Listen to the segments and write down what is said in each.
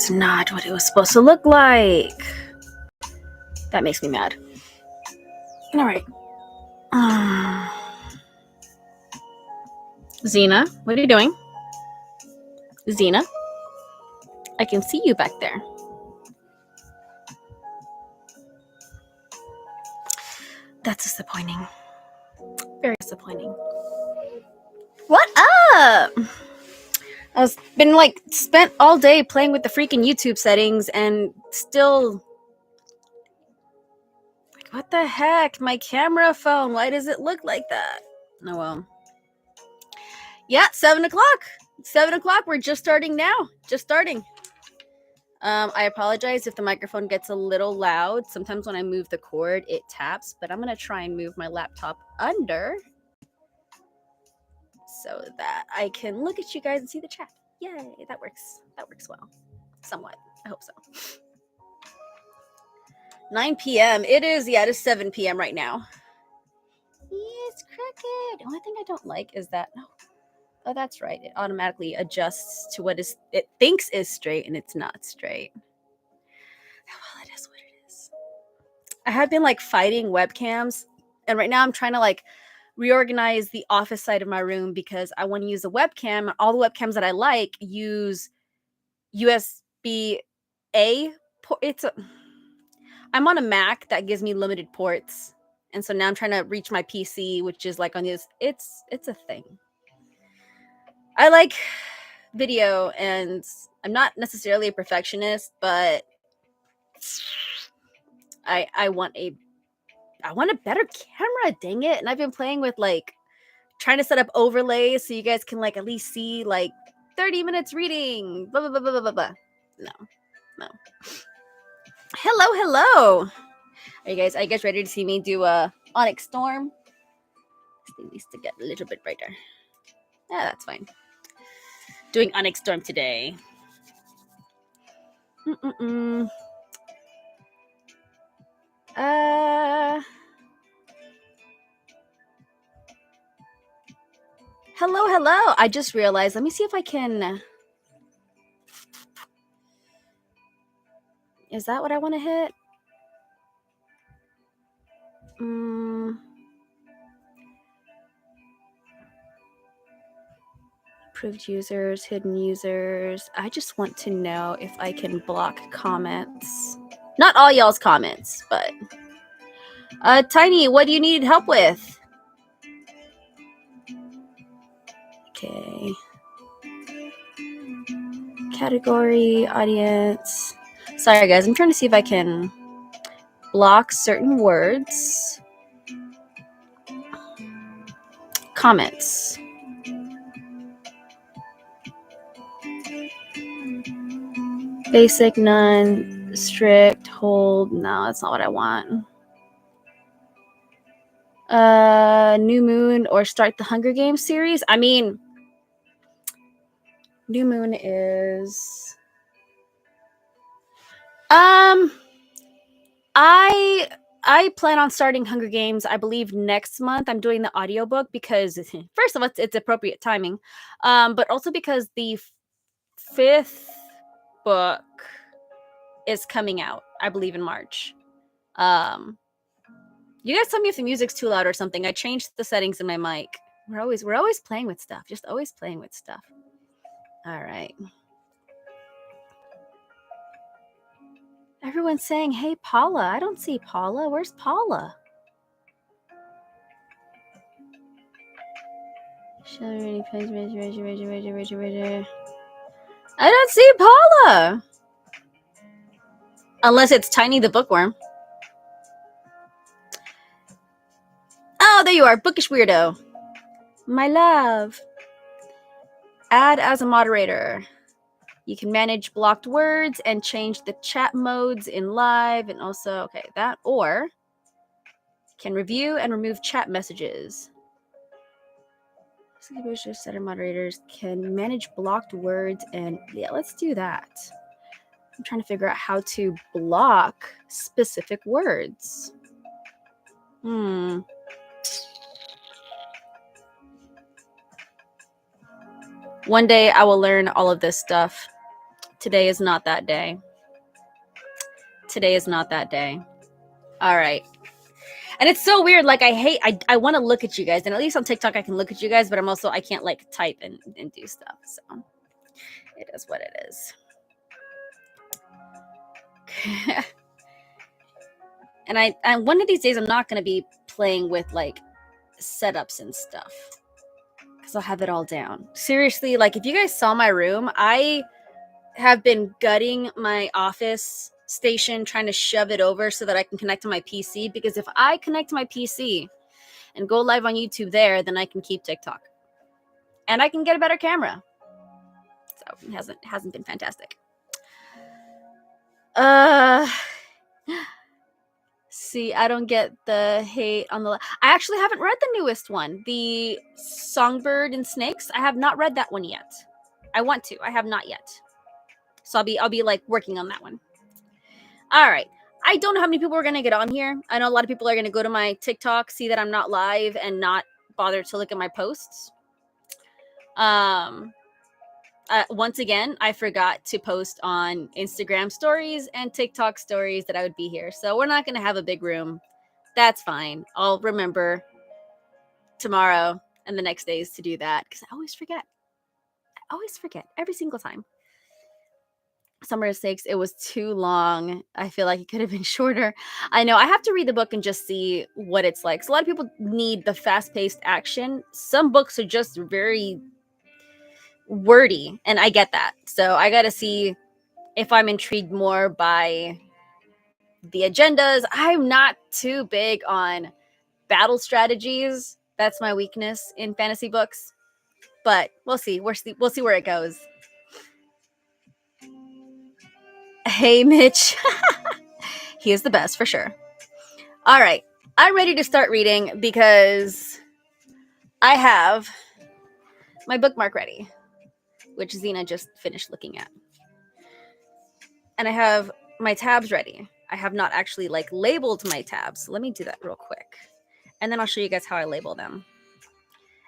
is not what it was supposed to look like. That makes me mad. All right. Xena, what are you doing? Xena, I can see you back there. That's disappointing. Very disappointing. What up? I've been spent all day playing with the freaking YouTube settings and still what the heck? My camera phone, why does it look like that? Oh well. Yeah, 7 o'clock. 7 o'clock. We're just starting now. Just starting. I apologize if the microphone gets a little loud. Sometimes when I move the cord, it taps, but I'm going to try and move my laptop under so that I can look at you guys and see the chat. Yay, that works. That works well. Somewhat. I hope so. 9 p.m. It is 7 p.m. right now. It's crooked. The only thing I don't like is that... Oh, that's right. It automatically adjusts to what it thinks is straight, and it's not straight. Well, it is what it is. I have been fighting webcams, and right now I'm trying to reorganize the office side of my room because I want to use a webcam. All the webcams that I like use USB-A. I'm on a Mac that gives me limited ports, and so now I'm trying to reach my PC, which is on this. It's a thing. I like video, and I'm not necessarily a perfectionist, but I want a better camera, dang it. And I've been playing with trying to set up overlays so you guys can at least see 30 minutes reading, blah blah blah blah blah blah. No. Hello. Are you guys ready to see me do a ONYX storm? This thing needs to get a little bit brighter. Yeah, that's fine. Doing ONYX storm today. Hello. I just realized. Let me see if I can. Is that what I want to hit? Approved users, hidden users. I just want to know if I can block comments. Not all y'all's comments, but Tiny, what do you need help with? Okay. Category, audience. Sorry guys, I'm trying to see if I can block certain words. Comments. Basic, none, strict, hold. No, that's not what I want. New Moon or start the Hunger Games series. I mean, New Moon is... I plan on starting Hunger Games, I believe, next month. I'm doing the audiobook because, first of all, it's appropriate timing. But also because the 5th book is coming out, I believe, in March. You guys tell me if the music's too loud or something. I changed the settings in my mic. We're always playing with stuff. Just always playing with stuff. All right. Everyone's saying, hey, Paula. I don't see Paula. Where's Paula? I don't see Paula. Unless it's Tiny the Bookworm. Oh, there you are. Bookish Weirdo. My love. Add as a moderator. You can manage blocked words and change the chat modes in live, and also, okay, that, or can review and remove chat messages. Center moderators can manage blocked words, and yeah, let's do that. I'm trying to figure out how to block specific words. One day I will learn all of this stuff. Today is not that day. Today is not that day. All right. And it's so weird. Like, I want to look at you guys. And at least on TikTok, I can look at you guys, but I can't like type and do stuff. So it is what it is. And one of these days, I'm not going to be playing with like setups and stuff because I'll have it all down. Seriously, like if you guys saw my room, I have been gutting my office station, trying to shove it over so that I can connect to my PC, because if I connect to my PC and go live on YouTube there, then I can keep TikTok and I can get a better camera. So it hasn't been fantastic. See, I don't get the hate on the I actually haven't read the newest one, the Songbird and Snakes. I have not read that one yet. I want to. I have not yet. So I'll be like working on that one. All right. I don't know how many people are going to get on here. I know a lot of people are going to go to my TikTok, see that I'm not live, and not bother to look at my posts. Once again, I forgot to post on Instagram stories and TikTok stories that I would be here. So we're not going to have a big room. That's fine. I'll remember tomorrow and the next days to do that because I always forget. Every single time. Summer of Six, it was too long. I feel like it could have been shorter. I know I have to read the book and just see what it's like. So a lot of people need the fast-paced action. Some books are just very wordy, and I get that. So I got to see if I'm intrigued more by the agendas. I'm not too big on battle strategies. That's my weakness in fantasy books. But we'll see. We'll see where it goes. Hey, Mitch. He is the best for sure. All right. I'm ready to start reading because I have my bookmark ready, which Xena just finished looking at. And I have my tabs ready. I have not actually like labeled my tabs. So let me do that real quick. And then I'll show you guys how I label them.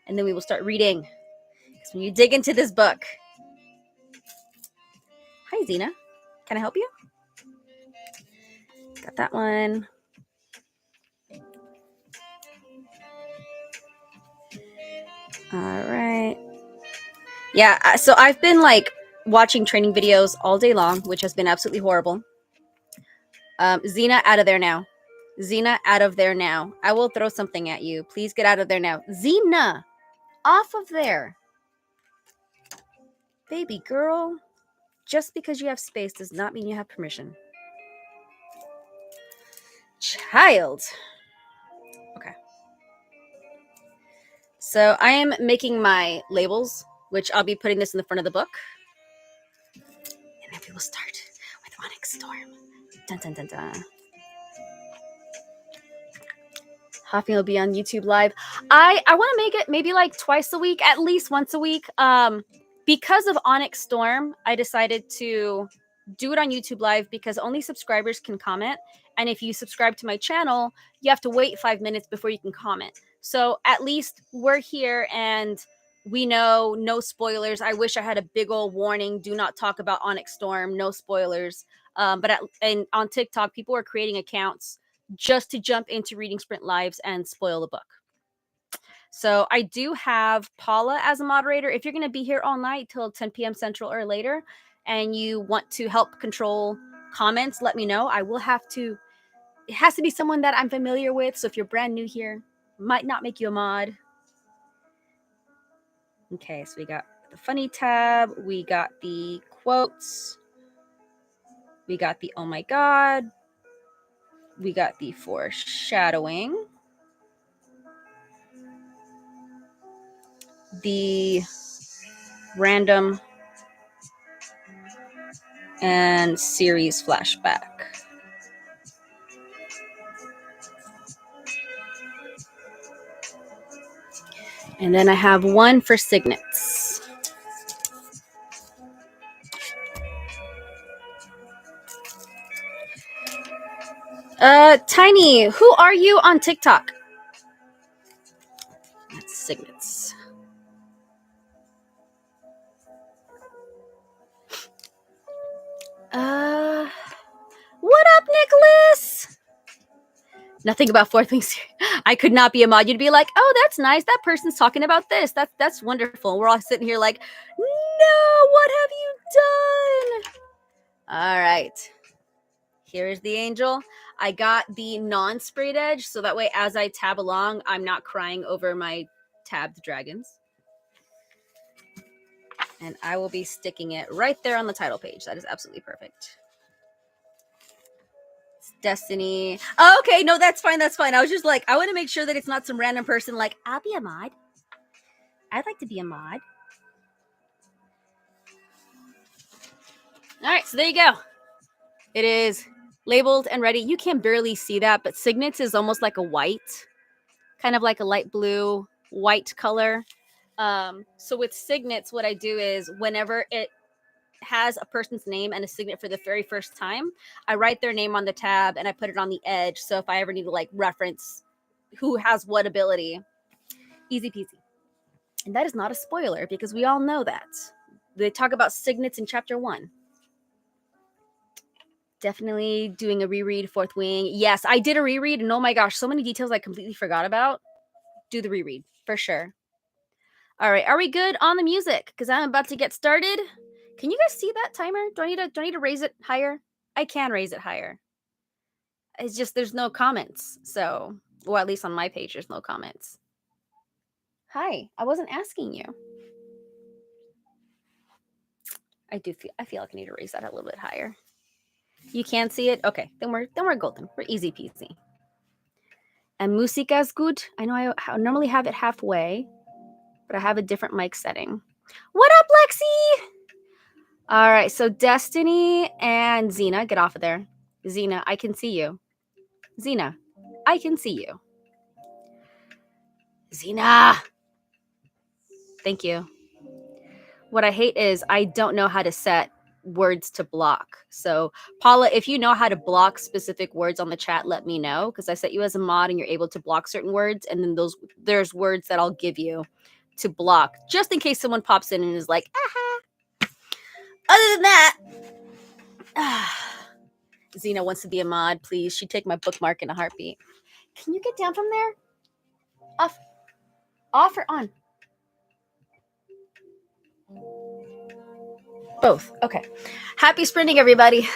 And then we will start reading. Because when you dig into this book. Hi, Xena. Can I help you? Got that one. All right. Yeah, so I've been like watching training videos all day long, which has been absolutely horrible. Xena, out of there now. Xena, out of there now. I will throw something at you. Please get out of there now. Xena, off of there. Baby girl, just because you have space does not mean you have permission. Child. Okay. So I am making my labels, which I'll be putting this in the front of the book. And then we will start with ONYX Storm. Dun, dun, dun, dun. Hopping will be on YouTube Live. I want to make it maybe like twice a week, at least once a week. Because of ONYX Storm, I decided to do it on YouTube Live because only subscribers can comment. And if you subscribe to my channel, you have to wait 5 minutes before you can comment. So at least we're here and we know no spoilers. I wish I had a big old warning. Do not talk about ONYX Storm. No spoilers. But on TikTok, people are creating accounts just to jump into Reading Sprint Lives and spoil the book. So I do have Paula as a moderator. If you're going to be here all night till 10 p.m. Central or later, and you want to help control comments, let me know. I will have to, it has to be someone that I'm familiar with. So if you're brand new here, might not make you a mod. Okay, so we got the funny tab. We got the quotes. We got the oh my God. We got the foreshadowing. The random and series flashback. And then I have one for signets. Tiny, who are you on TikTok? That's signets. What up, Nicholas? Nothing about fourth wings. I could not be a mod. You'd be like, oh, that's nice. That person's talking about this. That's wonderful. We're all sitting here like, no, what have you done? All right. Here's the angel. I got the non-sprayed edge, so that way as I tab along, I'm not crying over my tabbed dragons. And I will be sticking it right there on the title page. That is absolutely perfect. Destiny. Oh, okay, no, that's fine. That's fine. I was just like, I want to make sure that it's not some random person like, I'll be a mod. I'd like to be a mod. All right, so there you go. It is labeled and ready. You can barely see that, but Signets is almost like a white, kind of like a light blue, white color. So with Signets, what I do is whenever it has a person's name and a signet for the very first time, I write their name on the tab and I put it on the edge. So if I ever need to like reference who has what ability, easy peasy. And that is not a spoiler because we all know that. They talk about signets in chapter 1. Definitely doing a reread, Fourth Wing. Yes, I did a reread, and oh my gosh, so many details I completely forgot about. Do the reread for sure. All right, are we good on the music? Because I'm about to get started. Can you guys see that timer? Do I need to raise it higher? I can raise it higher. It's just there's no comments, so or at least on my page, there's no comments. Hi, I wasn't asking you. I feel like I need to raise that a little bit higher. You can see it? Okay, then we're golden. We're easy peasy. And musica's good. I know I normally have it halfway, but I have a different mic setting. What up, Lexi? All right, so Destiny and Xena, get off of there. Xena, I can see you. Xena, I can see you. Xena! Thank you. What I hate is I don't know how to set words to block. So Paula, if you know how to block specific words on the chat, let me know, because I set you as a mod and you're able to block certain words, and then there's words that I'll give you to block just in case someone pops in and is like, aha. Other than that, Xena wants to be a mod, please. She'd take my bookmark in a heartbeat. Can you get down from there? Off or on? Both. Okay. Happy sprinting, everybody.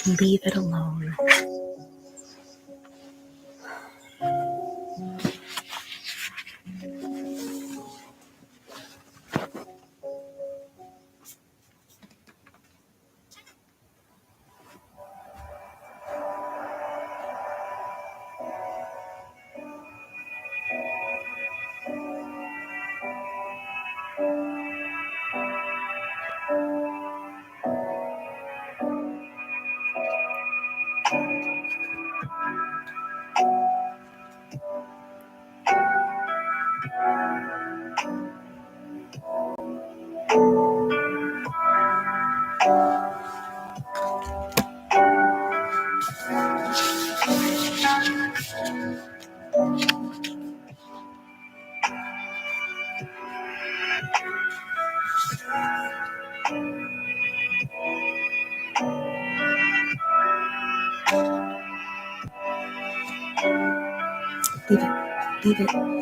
Leave it alone. Leave it. Leave it.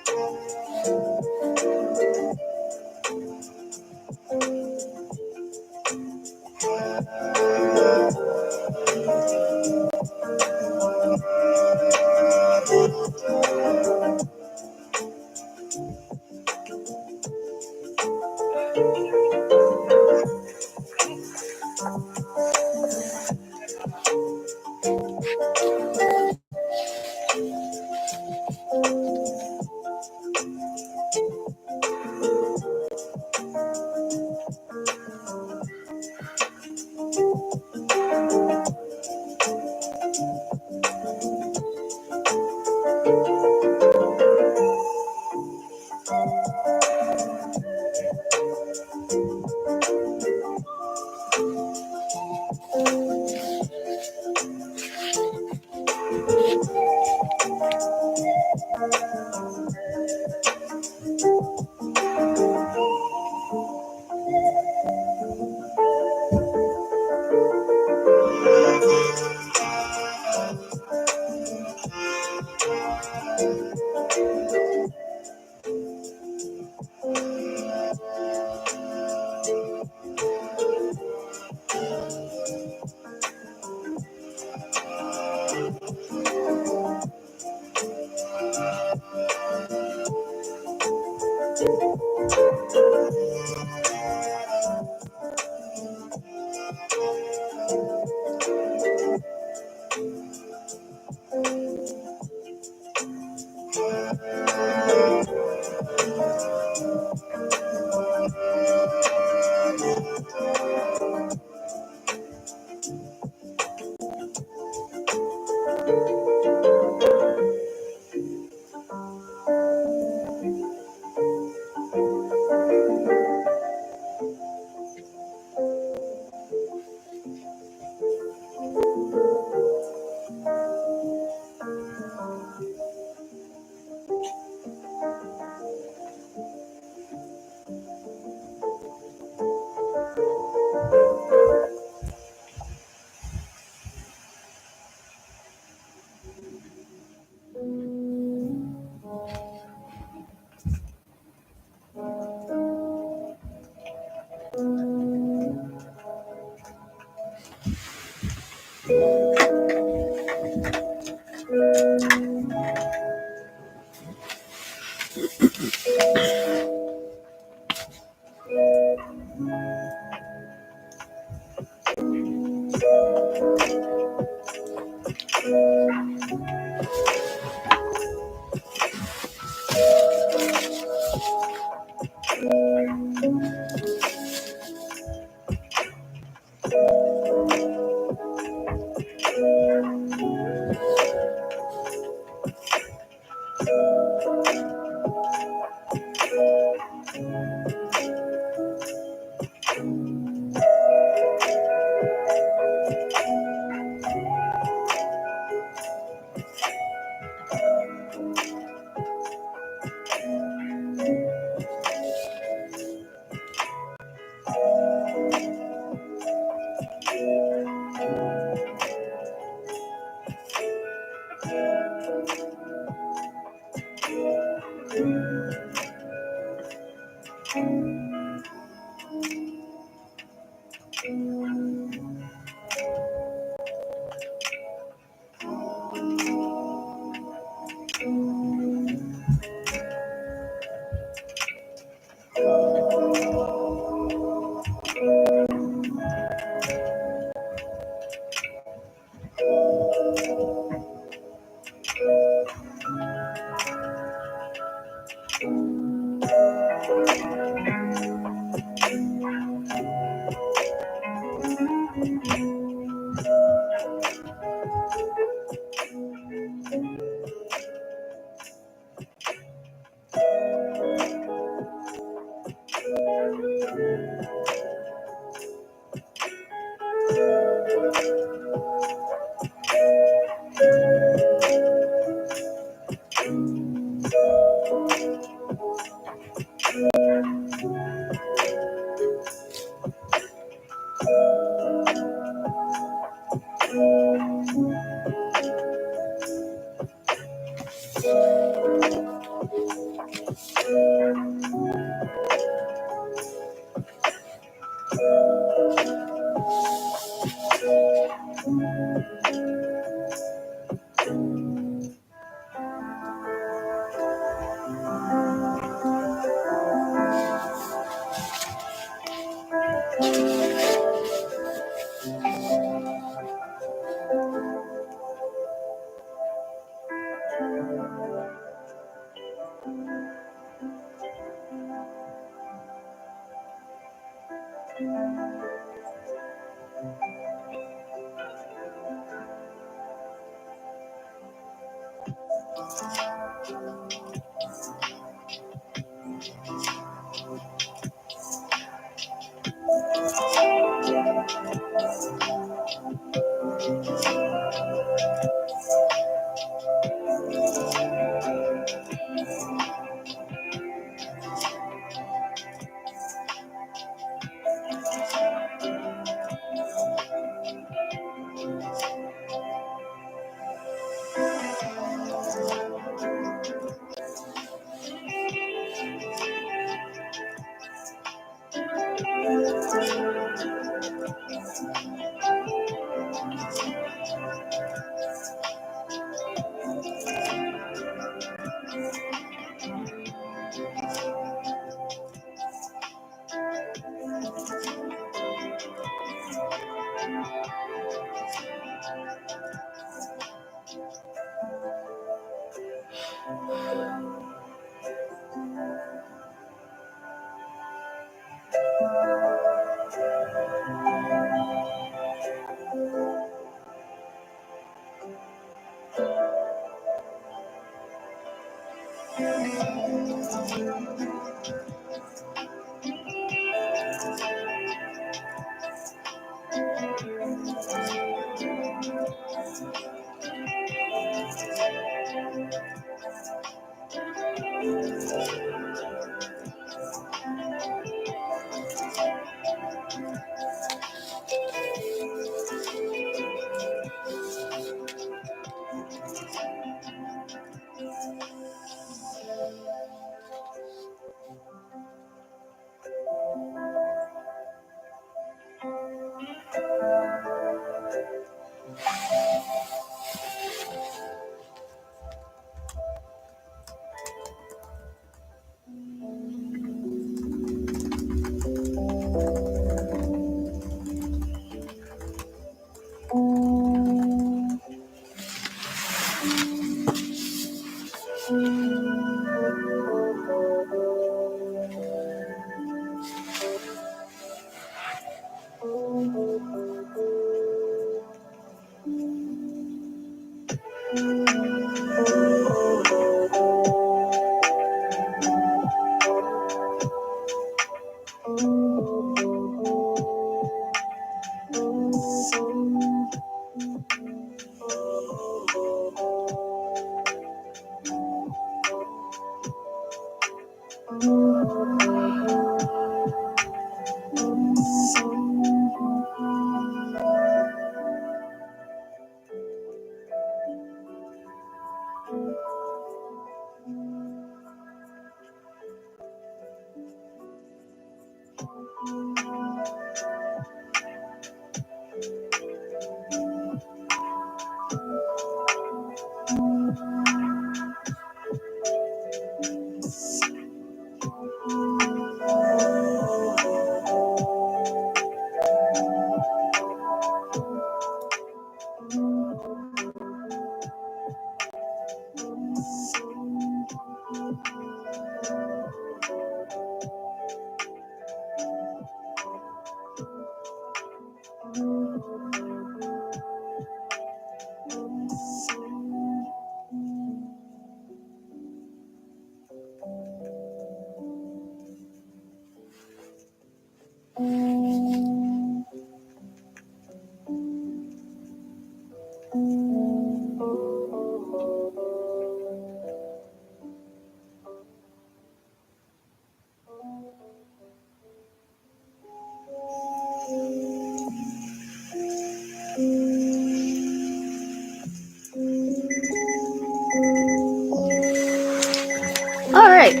All right.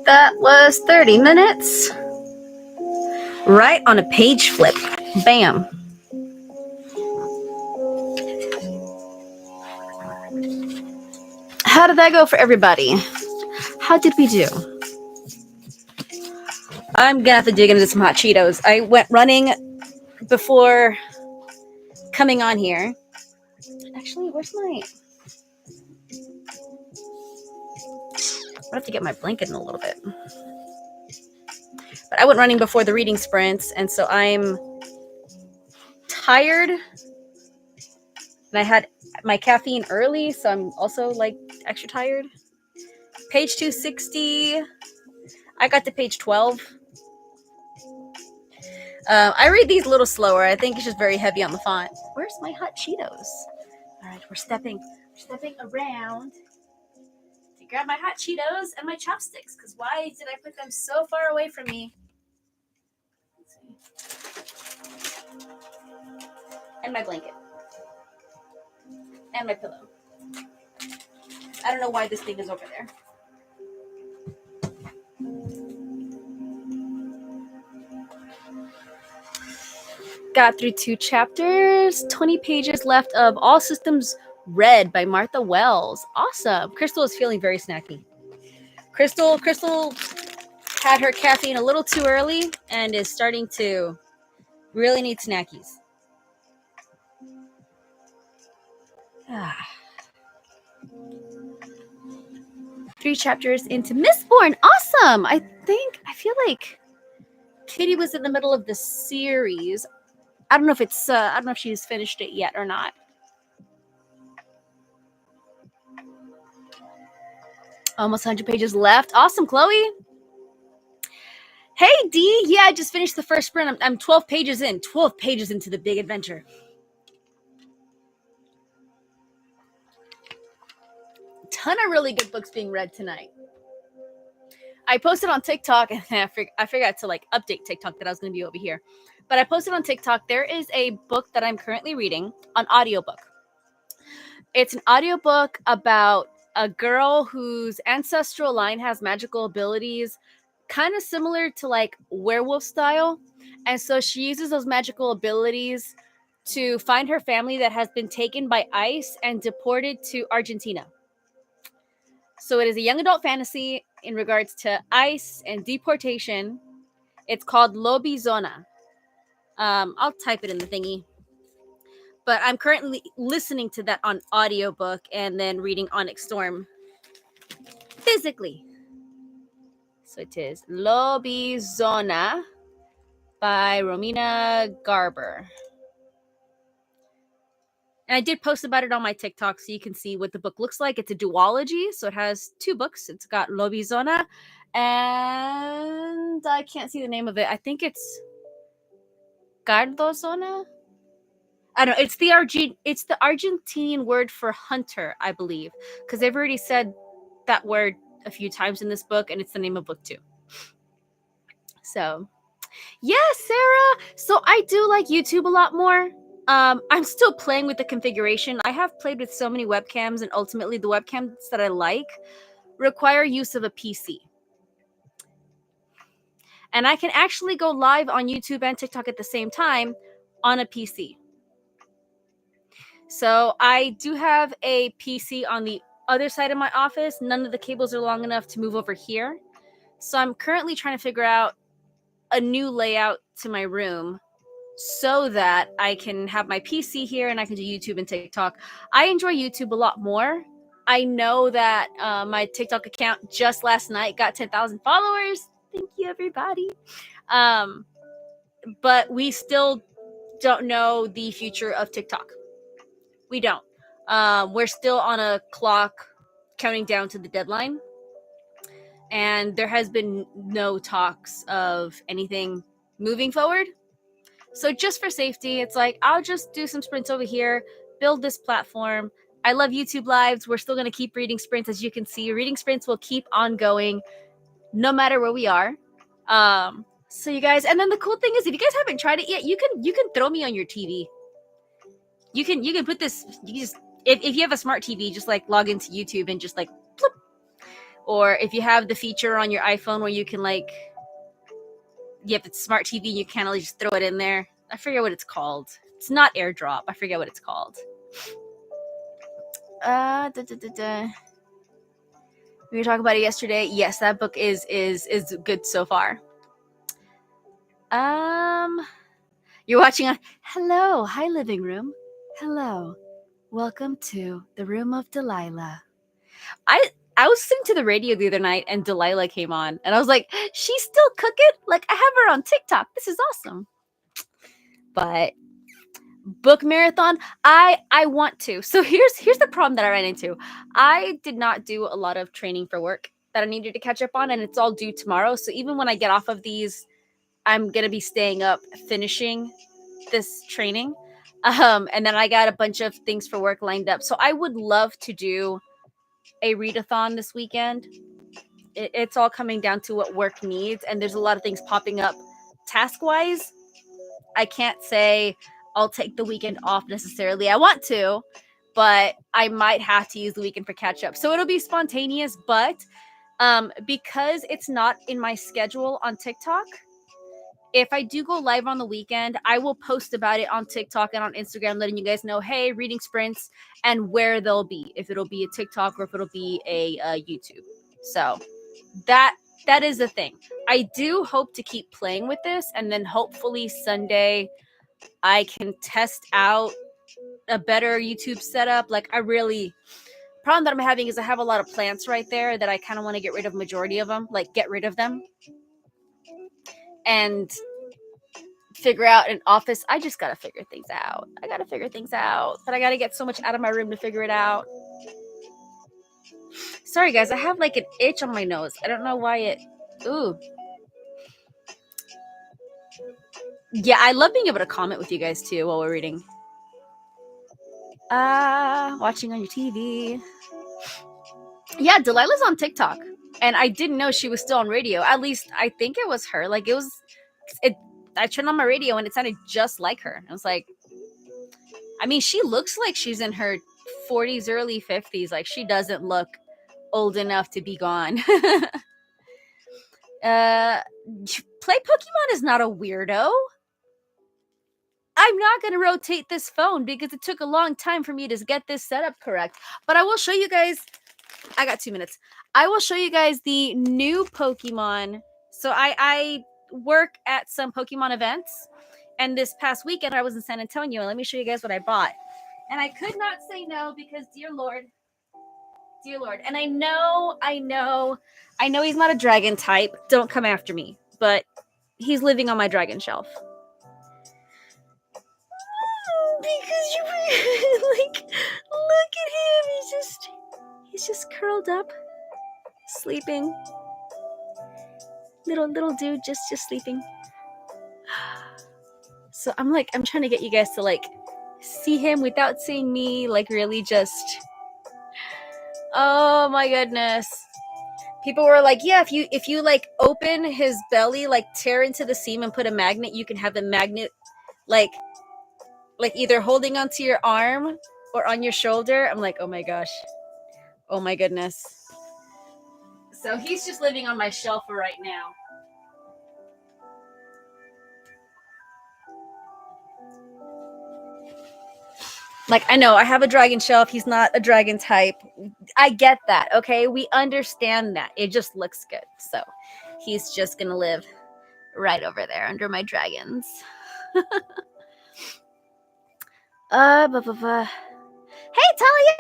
That was 30 minutes. Right on a page flip. Bam. How did that go for everybody? How did we do? I'm gonna have to dig into some hot Cheetos. I went running before coming on here. Actually, where's my... I'll have to get my blanket in a little bit. But I went running before the reading sprints, and so I'm tired. And I had my caffeine early, so I'm also like extra tired. Page 260. I got to page 12. I read these a little slower. I think it's just very heavy on the font. Where's my hot Cheetos? All right, we're stepping around to grab my hot Cheetos and my chopsticks. Because why did I put them so far away from me? And my blanket. And my pillow. I don't know why this thing is over there. Got through 2 chapters, 20 pages left of All Systems Red by Martha Wells. Awesome. Crystal is feeling very snacky. Crystal had her caffeine a little too early and is starting to really need snackies. 3 chapters into Mistborn. Awesome. I feel like Kitty was in the middle of the series. I don't know if she's finished it yet or not. Almost 100 pages left. Awesome, Chloe. Hey, D. Yeah, I just finished the first sprint. I'm 12 pages in. 12 pages into the big adventure. Ton of really good books being read tonight. I posted on TikTok, and I forgot to like update TikTok that I was going to be over here. But I posted on TikTok, there is a book that I'm currently reading, an audiobook. It's an audiobook about a girl whose ancestral line has magical abilities, kind of similar to like werewolf style. And so she uses those magical abilities to find her family that has been taken by ICE and deported to Argentina. So it is a young adult fantasy in regards to ICE and deportation. It's called Lobizona. I'll type it in the thingy. But I'm currently listening to that on audiobook and then reading ONYX Storm physically. So it is Lobizona by Romina Garber. And I did post about it on my TikTok so you can see what the book looks like. It's a duology, so it has 2 books. It's got Lobizona and I can't see the name of it. I think it's Gardozona. I don't know. It's the Argentinian word for hunter, I believe, because they've already said that word a few times in this book, and it's the name of book 2. So, yeah, Sarah. So I do like YouTube a lot more. I'm still playing with the configuration. I have played with so many webcams, and ultimately the webcams that I like require use of a PC. And I can actually go live on YouTube and TikTok at the same time on a PC. So I do have a PC on the other side of my office. None of the cables are long enough to move over here. So I'm currently trying to figure out a new layout to my room so that I can have my PC here and I can do YouTube and TikTok. I enjoy YouTube a lot more. I know that my TikTok account just last night got 10,000 followers. Thank you, everybody. But we still don't know the future of TikTok. We don't. We're still on a clock counting down to the deadline. And there has been no talks of anything moving forward. So just for safety, it's like, I'll just do some sprints over here, build this platform. I love YouTube Lives. We're still going to keep reading sprints. As you can see, reading sprints will keep on going no matter where we are. So you guys, and then the cool thing is, if you guys haven't tried it yet, you can throw me on your TV. You can put this, you just, if you have a smart TV, just like log into YouTube and just like flip. Or if you have the feature on your iPhone where you can like, you have the smart TV, you can't really just throw it in there. I forget what it's called. It's not AirDrop. I forget what it's called. We were talking about it yesterday. Yes, that book is good so far. You're watching on. Hello, hi living room. Hello, welcome to the room of Delilah. I was listening to the radio the other night and Delilah came on, and I was like, she's still cooking? Like, I have her on TikTok. This is awesome. But book marathon, I want to. So here's the problem that I ran into. I did not do a lot of training for work that I needed to catch up on, and it's all due tomorrow. So even when I get off of these, I'm gonna be staying up finishing this training. And then I got a bunch of things for work lined up. So I would love to do a readathon this weekend. It's all coming down to what work needs, and there's a lot of things popping up task-wise. I can't say I'll take the weekend off necessarily. I want to, but I might have to use the weekend for catch-up. So it'll be spontaneous, but because it's not in my schedule on TikTok, if I do go live on the weekend, I will post about it on TikTok and on Instagram, letting you guys know, hey, reading sprints, and where they'll be, if it'll be a TikTok or if it'll be a YouTube. So that is the thing. I do hope to keep playing with this, and then hopefully Sunday I can test out a better YouTube setup. Like, problem that I'm having is I have a lot of plants right there that I kind of want to get rid of majority of them, like get rid of them. And figure out an office. I just gotta figure things out. But I gotta get so much out of my room to figure it out. Sorry guys, I have like an itch on my nose. I don't know why it. Ooh. Yeah, I love being able to comment with you guys too while we're reading. Watching on your TV. Yeah, Delilah's on TikTok. And I didn't know she was still on radio. At least I think it was her. Like, I turned on my radio and it sounded just like her. I was like, I mean, she looks like she's in her 40s, early 50s. Like, she doesn't look old enough to be gone. Play Pokemon is not a weirdo. I'm not going to rotate this phone because it took a long time for me to get this setup correct. But I will show you guys. I got 2 minutes. I will show you guys the new Pokemon. So I work at some Pokemon events. And this past weekend, I was in San Antonio. Let me show you guys what I bought. And I could not say no because, dear Lord. And I know he's not a dragon type. Don't come after me. But he's living on my dragon shelf. Because you like, look at him. He's just curled up, sleeping. Little dude just sleeping. So I'm trying to get you guys to like see him without seeing me, like really just, oh my goodness. People were like, yeah, if you like open his belly, like tear into the seam and put a magnet, you can have the magnet like either holding onto your arm or on your shoulder. I'm like, oh my gosh. Oh my goodness. So he's just living on my shelf for right now. Like, I know I have a dragon shelf. He's not a dragon type. I get that. Okay. We understand that. It just looks good. So he's just going to live right over there under my dragons. Hey, Talia.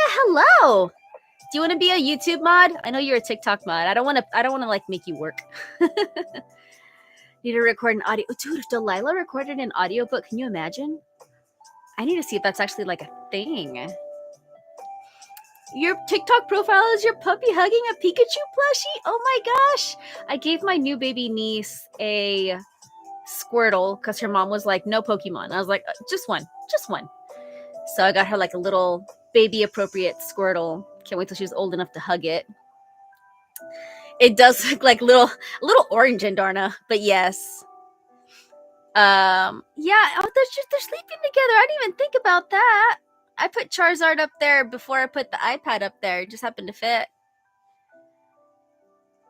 Hello. Do you want to be a YouTube mod? I know you're a TikTok mod. I don't want to like make you work. Need to record an audio. Dude, if Delilah recorded an audiobook, can you imagine? I need to see if that's actually like a thing. Your TikTok profile is your puppy hugging a Pikachu plushie? Oh my gosh. I gave my new baby niece a Squirtle because her mom was like, no Pokemon. I was like, just one. So I got her like a little baby appropriate Squirtle. Can't wait till she's old enough to hug it. It does look like little orange and Darna, but yes. Yeah, they're sleeping together. I didn't even think about that. I put Charizard up there before I put the iPad up there. It just happened to fit.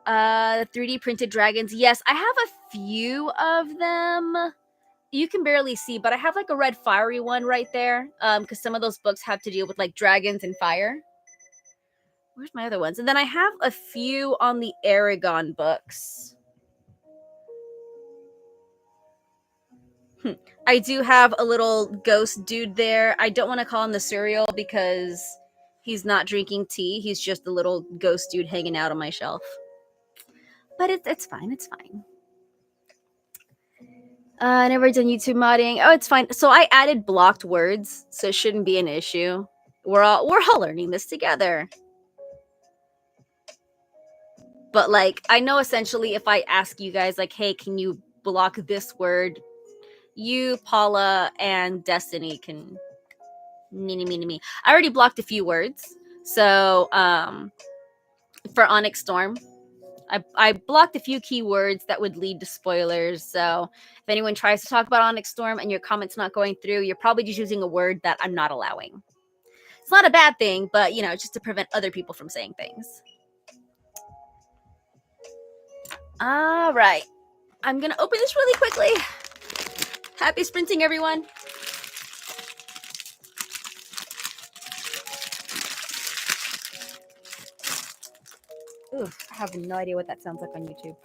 3D printed dragons. Yes, I have a few of them. You can barely see, but I have like a red fiery one right there. Because some of those books have to deal with like dragons and fire. Where's my other ones? And then I have a few on the Aragon books. I do have a little ghost dude there. I don't want to call him the cereal because he's not drinking tea. He's just a little ghost dude hanging out on my shelf. But it's fine. It's fine. Never done YouTube modding. Oh, it's fine. So I added blocked words, so it shouldn't be an issue. We're all learning this together. But like, I know essentially if I ask you guys like, hey, can you block this word? You, Paula, and Destiny can me. I already blocked a few words. So for ONYX Storm, I blocked a few keywords that would lead to spoilers. So if anyone tries to talk about ONYX Storm and your comment's not going through, you're probably just using a word that I'm not allowing. It's not a bad thing, but you know, just to prevent other people from saying things. All right. I'm going to open this really quickly. Happy sprinting, everyone. Ooh, I have no idea what that sounds like on YouTube.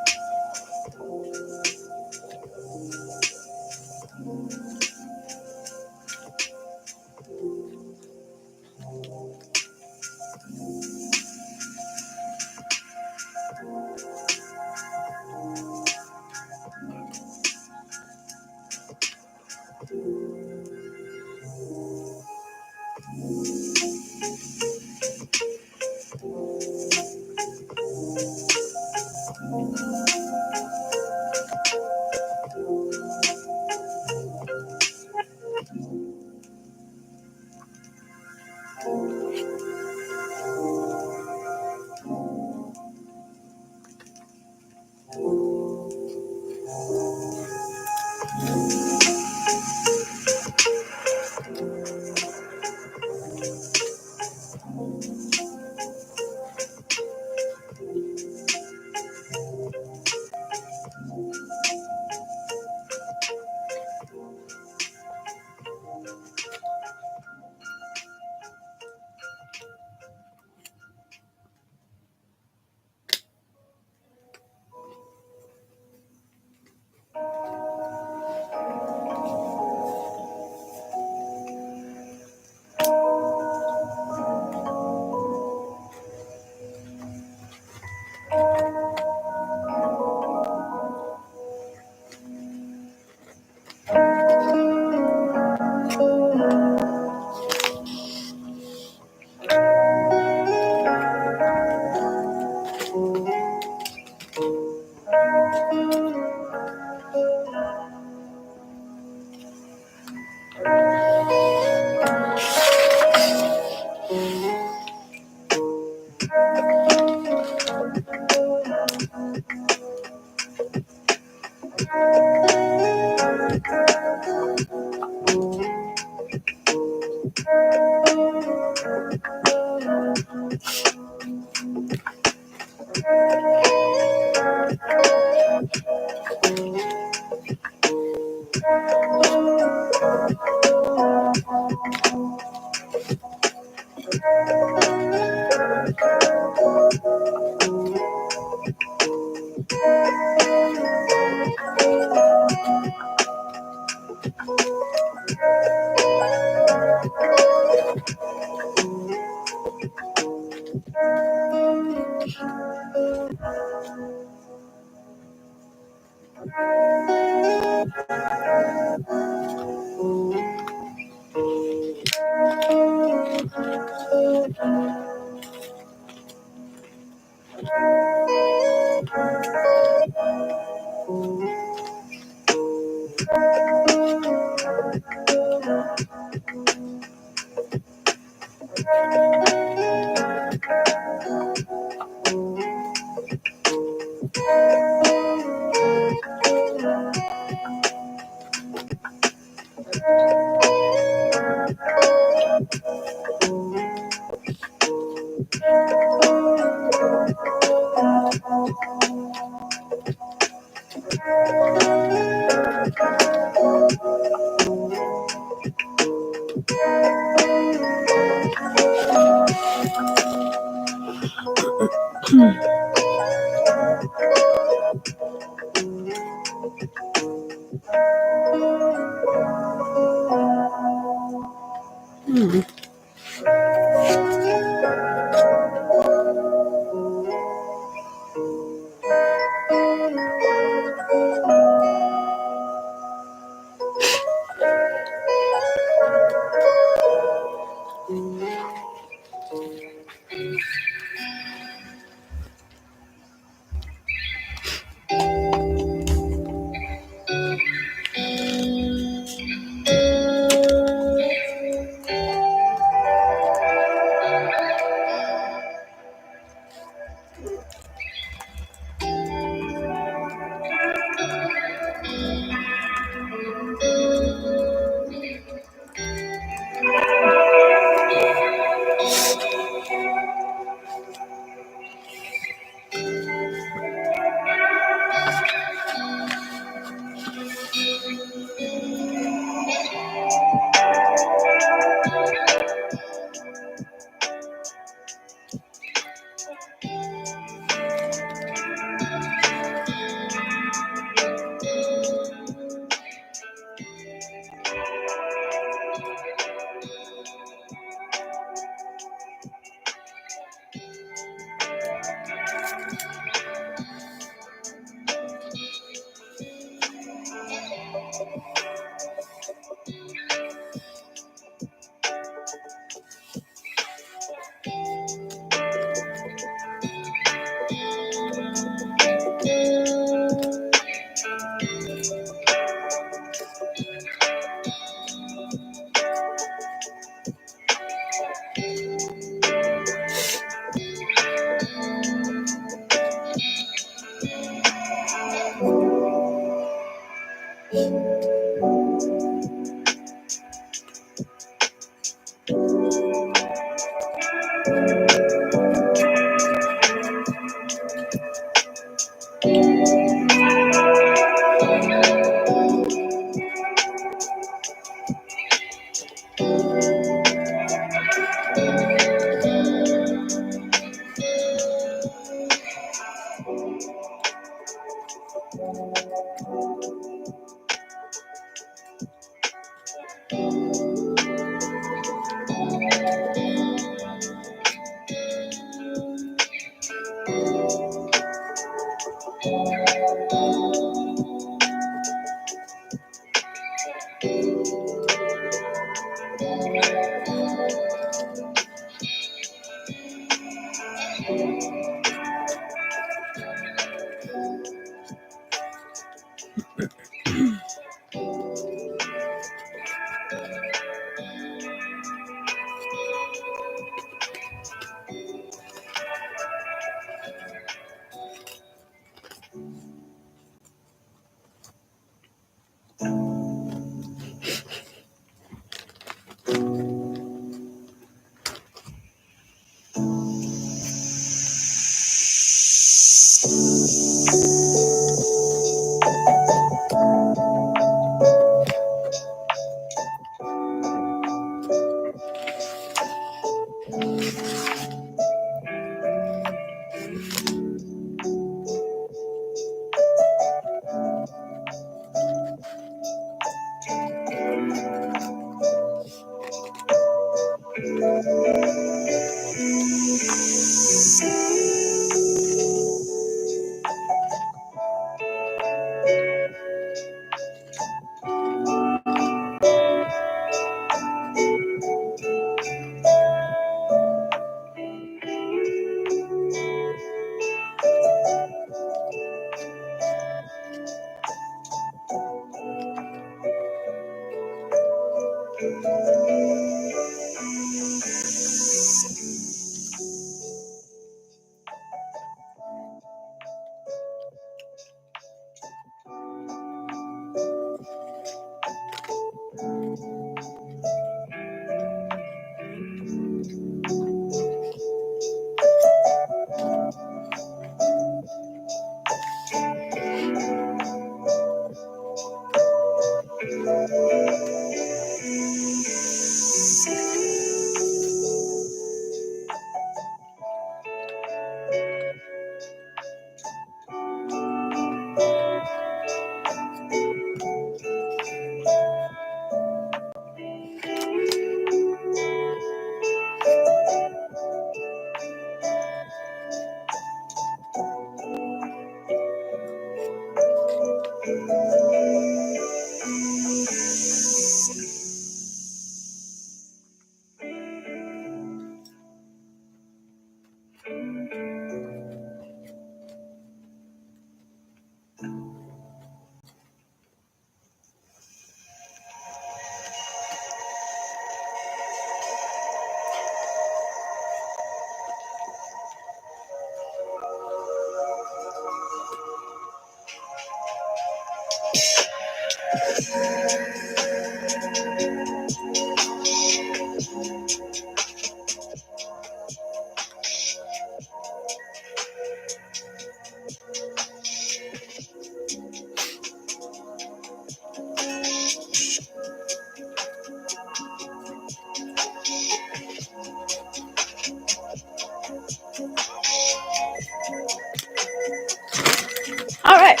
All right.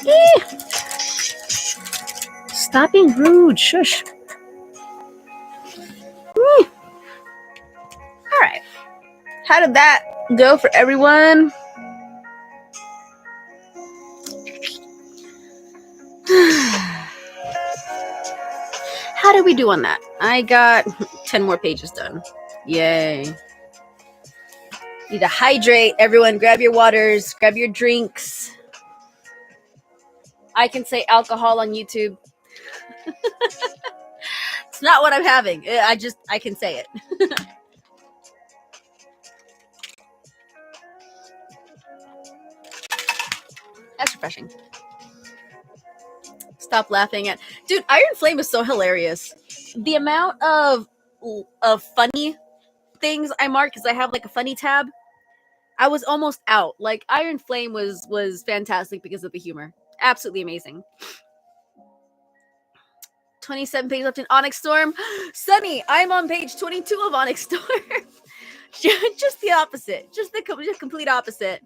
Eee. Stop being rude. Shush. All right. How did that go for everyone? How did we do on that? I got 10 more pages done. Yay. Need to hydrate. Everyone, grab your waters, grab your drinks. I can say alcohol on YouTube. It's not what I'm having. I can say it. That's refreshing. Stop laughing at. Dude, Iron Flame is so hilarious. The amount of funny things I mark, because I have like a funny tab, I was almost out. Like Iron Flame was fantastic because of the humor. Absolutely amazing. 27 pages left in ONYX Storm. Sunny, I'm on page 22 of ONYX Storm. Just the opposite. Just the complete opposite.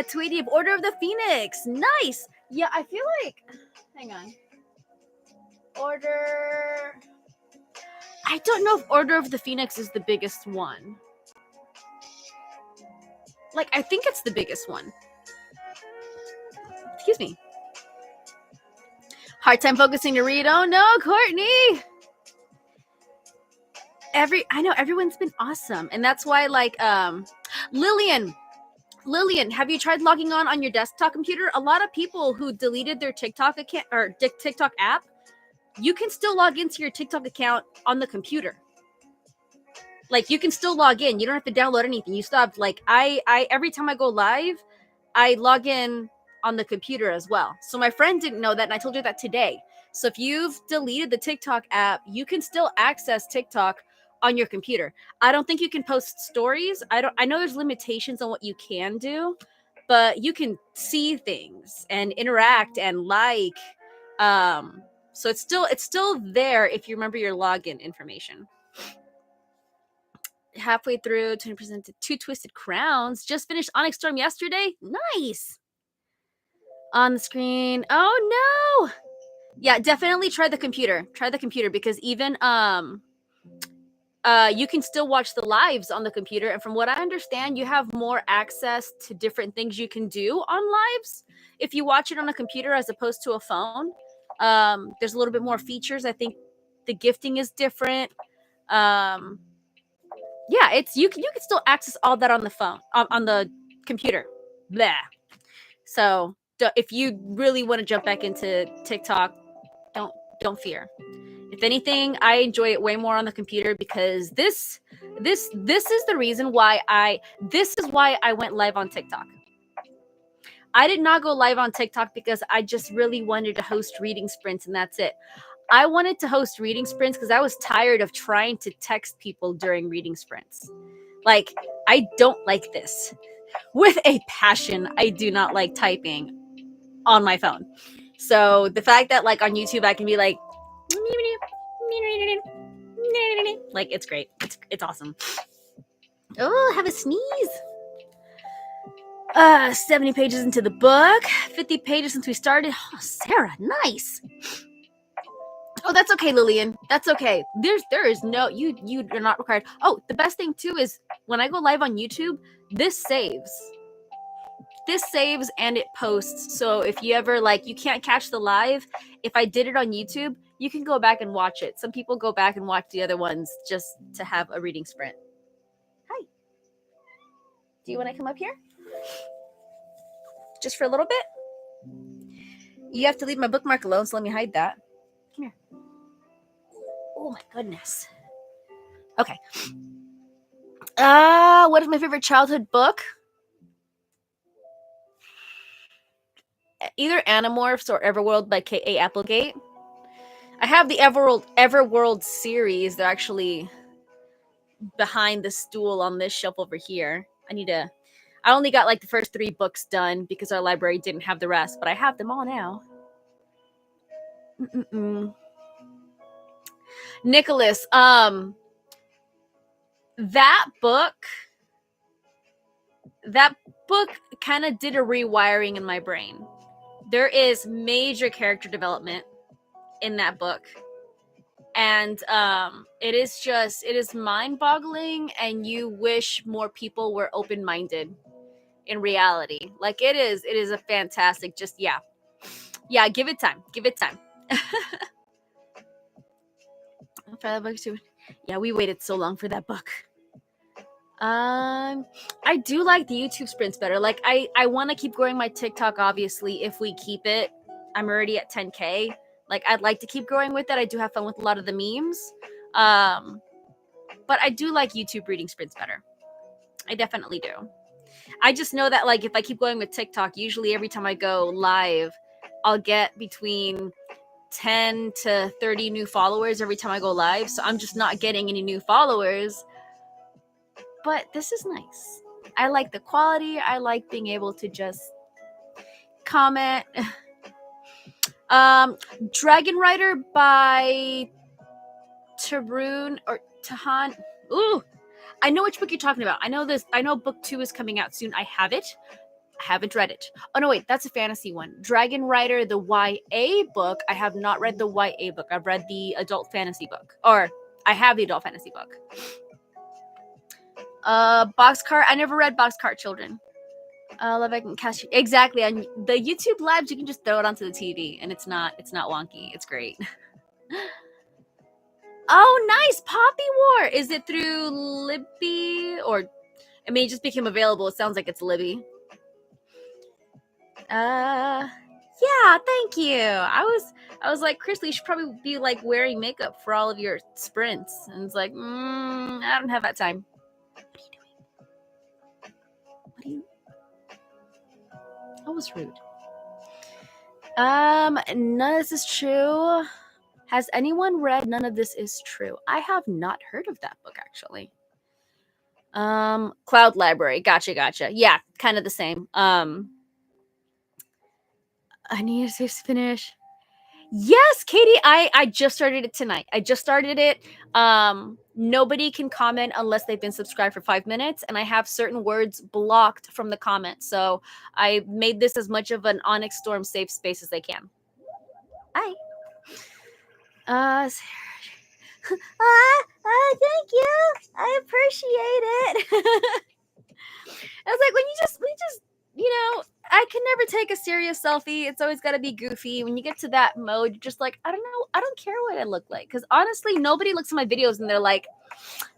Tweety of Order of the Phoenix. Nice. Yeah, I feel like. Hang on. Order. I don't know if Order of the Phoenix is the biggest one. Like, I think it's the biggest one. Excuse me. Hard time focusing to read. Oh no, Courtney. I know everyone's been awesome, and that's why, like, Lillian, have you tried logging on your desktop computer? A lot of people who deleted their TikTok account or TikTok app, you can still log into your TikTok account on the computer. Like, you can still log in. You don't have to download anything. You still have, like, I every time I go live, I log in on the computer as well. So my friend didn't know that, and I told her that today. So if you've deleted the TikTok app, you can still access TikTok on your computer. I don't think you can post stories. I know there's limitations on what you can do, but you can see things and interact and like. So it's still there if you remember your login information. Halfway through, 20% to 2 Twisted Crowns. Just finished ONYX Storm yesterday. Nice. On the screen. Oh no. Yeah, definitely try the computer. Try the computer, because even you can still watch the lives on the computer, and from what I understand, you have more access to different things you can do on lives if you watch it on a computer as opposed to a phone. There's a little bit more features. I think the gifting is different. Yeah, it's you can still access all that on the phone, on the computer. Blah. So if you really want to jump back into TikTok, don't fear. If anything, I enjoy it way more on the computer because this is the reason why I went live on TikTok. I did not go live on TikTok because I just really wanted to host reading sprints and that's it. I wanted to host reading sprints because I was tired of trying to text people during reading sprints. Like, I don't like this. With a passion, I do not like typing on my phone. So the fact that like on YouTube I can be like it's great. It's awesome. Oh, have a sneeze. 70 pages into the book, 50 pages since we started. Oh, Sarah, nice. Oh, that's okay, Lillian. That's okay. There is no you are not required. Oh, the best thing too is when I go live on YouTube, this saves. This saves and it posts. So if you ever like you can't catch the live, if I did it on YouTube, you can go back and watch it. Some people go back and watch the other ones just to have a reading sprint. Hi. Do you want to come up here? Just for a little bit? You have to leave my bookmark alone, so let me hide that. Come here. Oh my goodness. Okay. What is my favorite childhood book? Either Animorphs or Everworld by K.A. Applegate. I have the Everworld series. They're actually behind the stool on this shelf over here. I only got like the first 3 books done because our library didn't have the rest, but I have them all now. Nicholas, that book kind of did a rewiring in my brain. There is major character development in that book. And it is mind-boggling, and you wish more people were open-minded in reality. Like it is a fantastic, just yeah, give it time. For that book too. Yeah, we waited so long for that book. I do like the YouTube sprints better. Like I want to keep growing my TikTok, obviously, if we keep it. I'm already at 10K. Like I'd like to keep growing with it. I do have fun with a lot of the memes. But I do like YouTube reading sprints better. I definitely do. I just know that like if I keep going with TikTok, usually every time I go live, I'll get between 10 to 30 new followers every time I go live. So I'm just not getting any new followers. But this is nice. I like the quality. I like being able to just comment. Dragon Rider by Tarun or Tahan. Ooh, I know which book you're talking about. I know book 2 is coming out soon. I have it. I haven't read it. Oh no, wait, that's a fantasy one. Dragon Rider, the YA book. I have not read the YA book. I've read the adult fantasy book. Or I have the adult fantasy book. Boxcar. I never read Boxcar Children. Love I can catch you. Exactly. On the YouTube lives, you can just throw it onto the TV and it's not wonky. It's great. Oh, nice. Poppy War. Is it through Libby or I mean it just became available. It sounds like it's Libby. Yeah, thank you. I was like, Crystal, you should probably be like wearing makeup for all of your sprints. And it's like, I don't have that time. What are you? That was rude. None of this is true. Has anyone read None of This Is True? I have not heard of that book actually. Cloud Library. Gotcha. Yeah, kind of the same. I need to finish. Yes, Katie, I just started it tonight. I just started it. Nobody can comment unless they've been subscribed for 5 minutes, and I have certain words blocked from the comments. So I made this as much of an ONYX Storm safe space as I can. Hi. Thank you. I appreciate it. I was like, we just, I can never take a serious selfie. It's always got to be goofy. When you get to that mode, you're just like, I don't know. I don't care what I look like. Because honestly, nobody looks at my videos and they're like,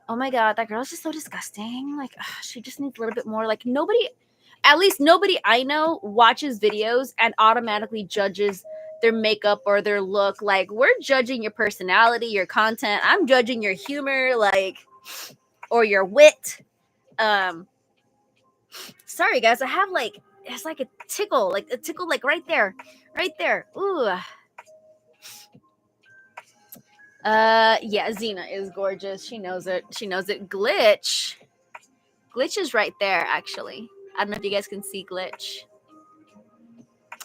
oh my God, that girl's just so disgusting. Like, she just needs a little bit more. Like, nobody, At least nobody I know watches videos and automatically judges their makeup or their look. Like, we're judging your personality, your content. I'm judging your humor, like, or your wit. Sorry guys, I have like, it's like a tickle, like right there. Ooh. Yeah, Xena is gorgeous. She knows it. Glitch is right there, actually. I don't know if you guys can see Glitch.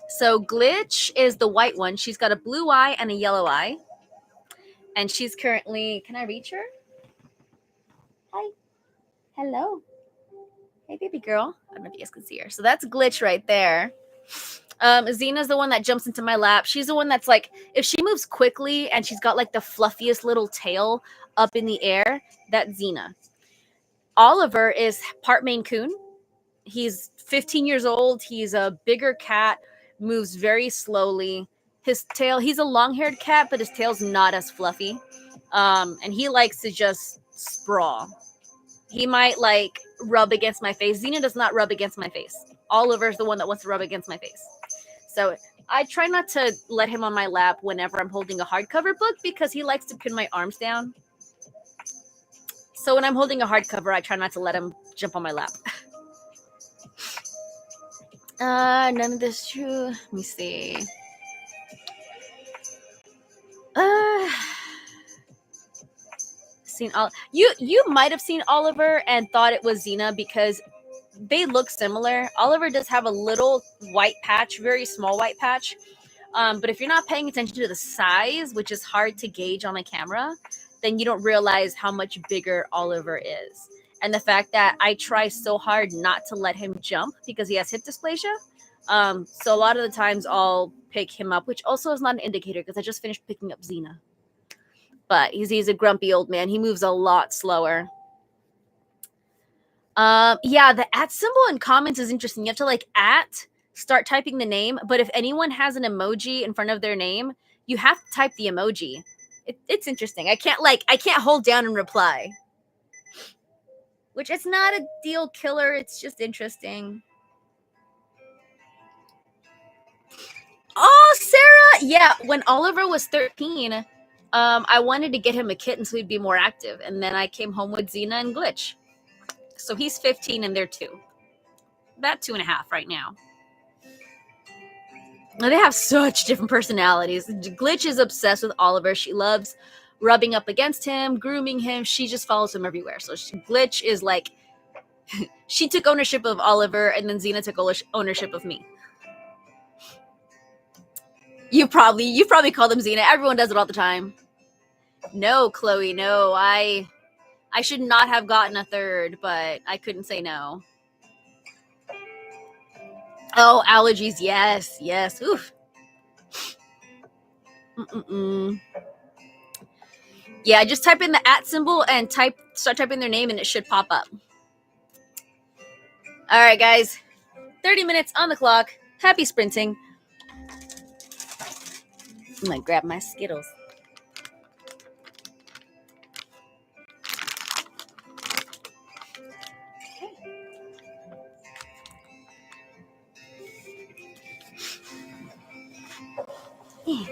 So Glitch is the white one. She's got a blue eye and a yellow eye. And she's currently, can I reach her? Hi. Hello. Hey, baby girl. I don't know if you guys can see her. So that's Glitch right there. Xena's the one that jumps into my lap. She's the one that's like, if she moves quickly and she's got like the fluffiest little tail up in the air, that's Xena. Oliver is part Maine Coon. He's 15 years old. He's a bigger cat, moves very slowly. His tail, he's a long-haired cat, but his tail's not as fluffy. And he likes to just sprawl. He might like rub against my face. Xena does not rub against my face. Oliver's the one that wants to rub against my face. So I try not to let him on my lap whenever I'm holding a hardcover book because he likes to pin my arms down. So when I'm holding a hardcover, I try not to let him jump on my lap. None of this true. Let me see. Seen all you might have seen Oliver and thought it was Xena because they look similar. Oliver does have a little white patch, very small white patch. But if you're not paying attention to the size, which is hard to gauge on a camera, then you don't realize how much bigger Oliver is. And the fact that I try so hard not to let him jump because he has hip dysplasia. So a lot of the times I'll pick him up, which also is not an indicator because I just finished picking up Xena. But he's a grumpy old man. He moves a lot slower. Yeah, the @ symbol in comments is interesting. You have to like start typing the name, but if anyone has an emoji in front of their name, you have to type the emoji. It's interesting. I can't hold down and reply. Which it's not a deal killer, it's just interesting. Oh, Sarah! Yeah, when Oliver was 13, I wanted to get him a kitten so he'd be more active, and then I came home with Xena and Glitch. So he's 15 and they're 2. About 2.5 right now. They have such different personalities. Glitch is obsessed with Oliver. She loves rubbing up against him, grooming him. She just follows him everywhere. So Glitch is like, she took ownership of Oliver, and then Xena took ownership of me. You probably call them Xena. Everyone does it all the time. No, Chloe, no. I should not have gotten a third, but I couldn't say no. Oh, allergies. Yes. Oof. Yeah, just type in the @ symbol and start typing their name and it should pop up. All right, guys. 30 minutes on the clock. Happy sprinting. I'm going to grab my Skittles. Yeah.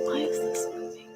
Why is this moving?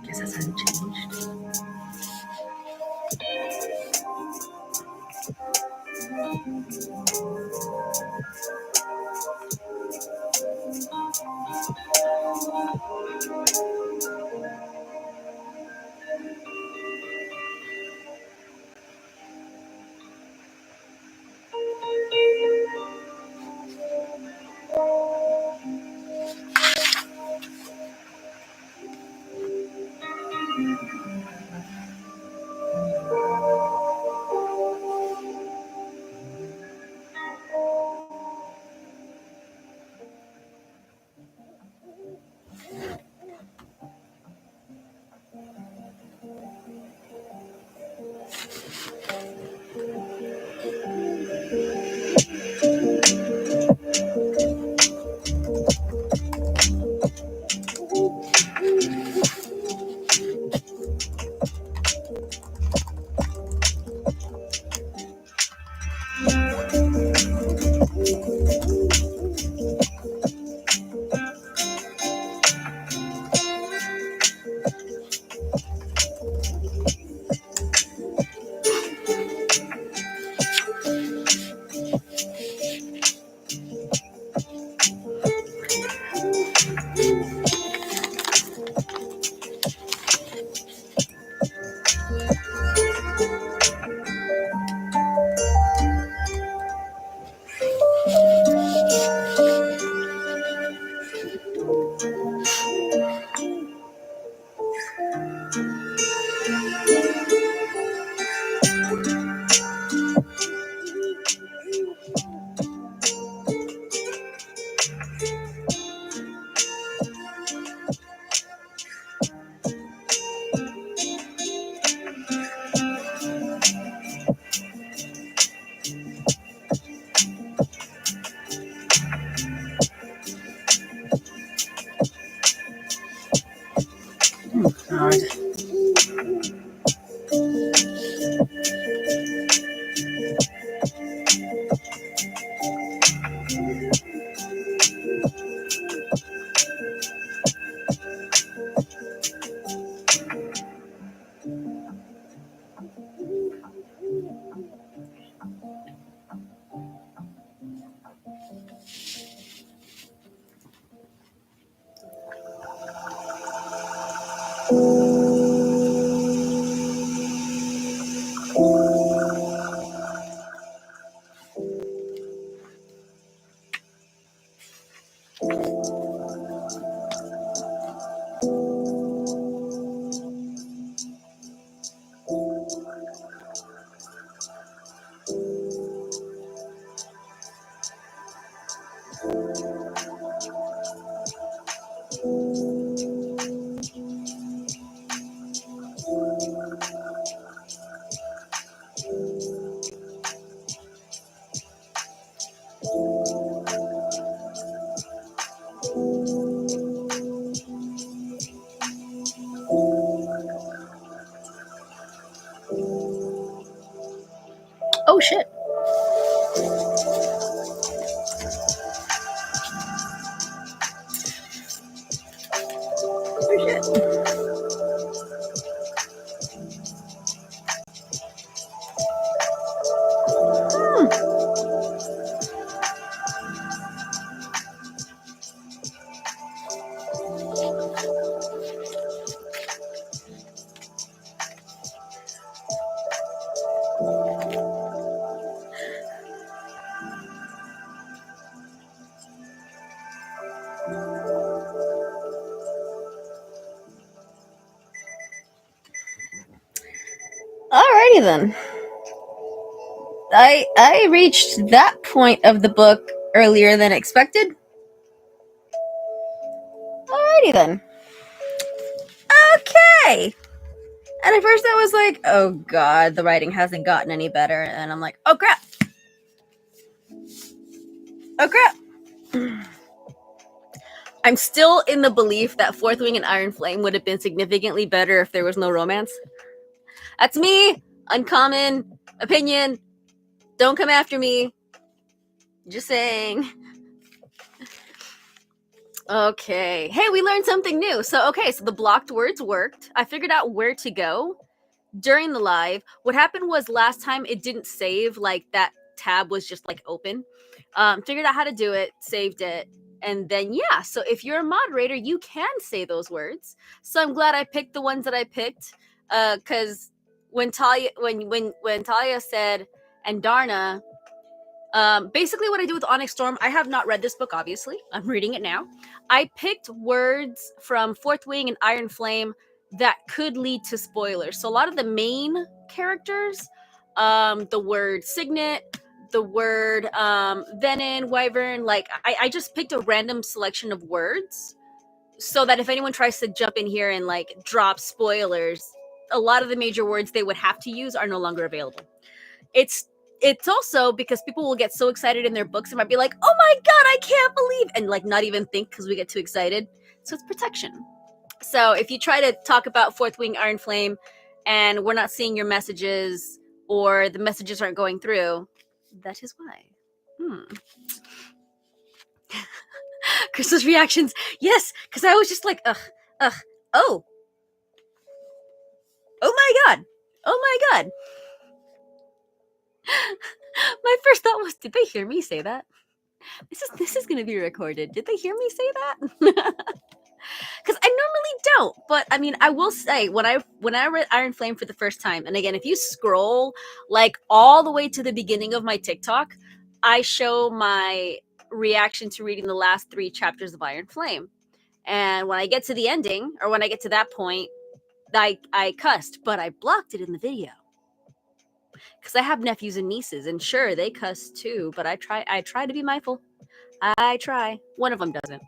Guess that's hasn't changed. Oh shit. Oh shit. Alrighty then. I reached that point of the book earlier than expected. Alrighty then. Okay. And at first I was like, oh god, the writing hasn't gotten any better. And I'm like, oh crap. Oh crap. I'm still in the belief that Fourth Wing and Iron Flame would have been significantly better if there was no romance. That's me. Uncommon opinion. Don't come after me. Just saying. Okay. Hey, we learned something new. So the blocked words worked. I figured out where to go during the live. What happened was last time it didn't save, like that tab was just like open. Figured out how to do it, saved it, and then yeah. So if you're a moderator, you can say those words. So I'm glad I picked the ones that I picked. Because when Talia said and Darna, basically what I do with Onyx Storm, I have not read this book, obviously. I'm reading it now. I picked words from Fourth Wing and Iron Flame that could lead to spoilers. So a lot of the main characters, the word Signet, the word Venin, Wyvern, like I just picked a random selection of words so that if anyone tries to jump in here and like drop spoilers, a lot of the major words they would have to use are no longer available. It's also because people will get so excited in their books, it might be like, oh my god, I can't believe, and like not even think because we get too excited. So it's protection. So if you try to talk about Fourth Wing Iron Flame and we're not seeing your messages or the messages aren't going through, that is why. Crystal's reactions, yes, because I was just like, oh my god, my first thought was, did they hear me say that? This is going to be recorded. Did they hear me say that? Because I normally don't, but I mean, I will say when I read Iron Flame for the first time, and again, if you scroll like all the way to the beginning of my TikTok, I show my reaction to reading the last 3 chapters of Iron Flame, and when I get to the ending, or when I get to that point, I cussed, but I blocked it in the video because I have nephews and nieces, and sure, they cuss too, but I try to be mindful. I try. One of them doesn't.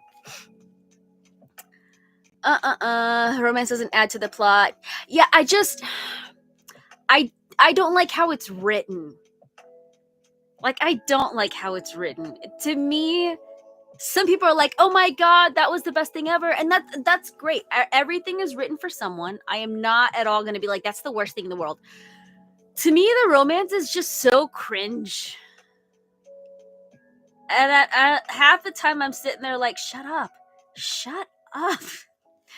Romance doesn't add to the plot. Yeah, I don't like how it's written. Like, I don't like how it's written. To me, some people are like, oh my god, that was the best thing ever. And that's great. Everything is written for someone. I am not at all going to be like, that's the worst thing in the world. To me, the romance is just so cringe. And at half the time, I'm sitting there like, shut up.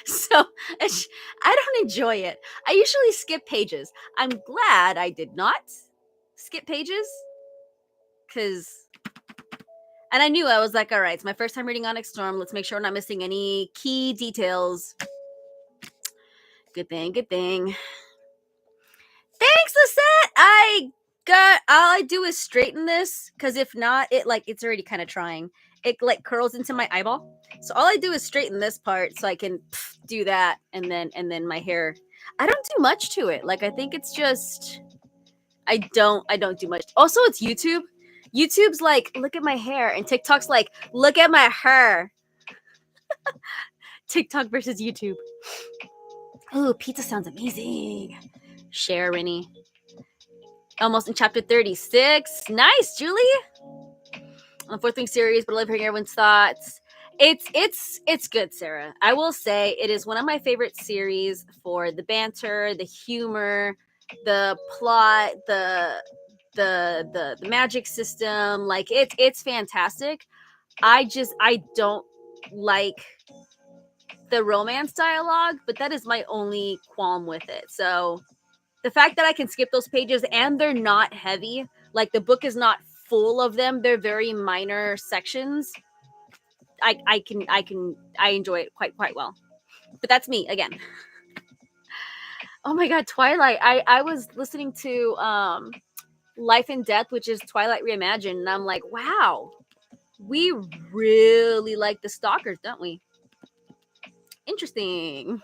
So I don't enjoy it. I usually skip pages. I'm glad I did not skip pages. And I knew, I was like, all right, it's my first time reading Onyx Storm. Let's make sure we're not missing any key details. Good thing. Thanks, Lisette. All I do is straighten this, because if not, it's already kind of trying. It like curls into my eyeball. So all I do is straighten this part so I can do that, and then my hair. I don't do much to it. Like, I think it's just I don't do much. Also, it's YouTube. YouTube's like, look at my hair, and TikTok's like, look at my hair. TikTok versus YouTube. Ooh, pizza sounds amazing. Share, Rennie. Almost in chapter 36. Nice, Julie. On the Fourth Wing series, but I love hearing everyone's thoughts. It's good, Sarah. I will say it is one of my favorite series for the banter, the humor, the plot, the the magic system. Like it's fantastic. I don't like the romance dialogue, but that is my only qualm with it. So the fact that I can skip those pages and they're not heavy, like the book is not full of them, they're very minor sections. I enjoy it quite well. But that's me again. Oh my god, Twilight. I was listening to Life and Death, which is Twilight Reimagined, and I'm like, wow, we really like the stalkers, don't we? Interesting.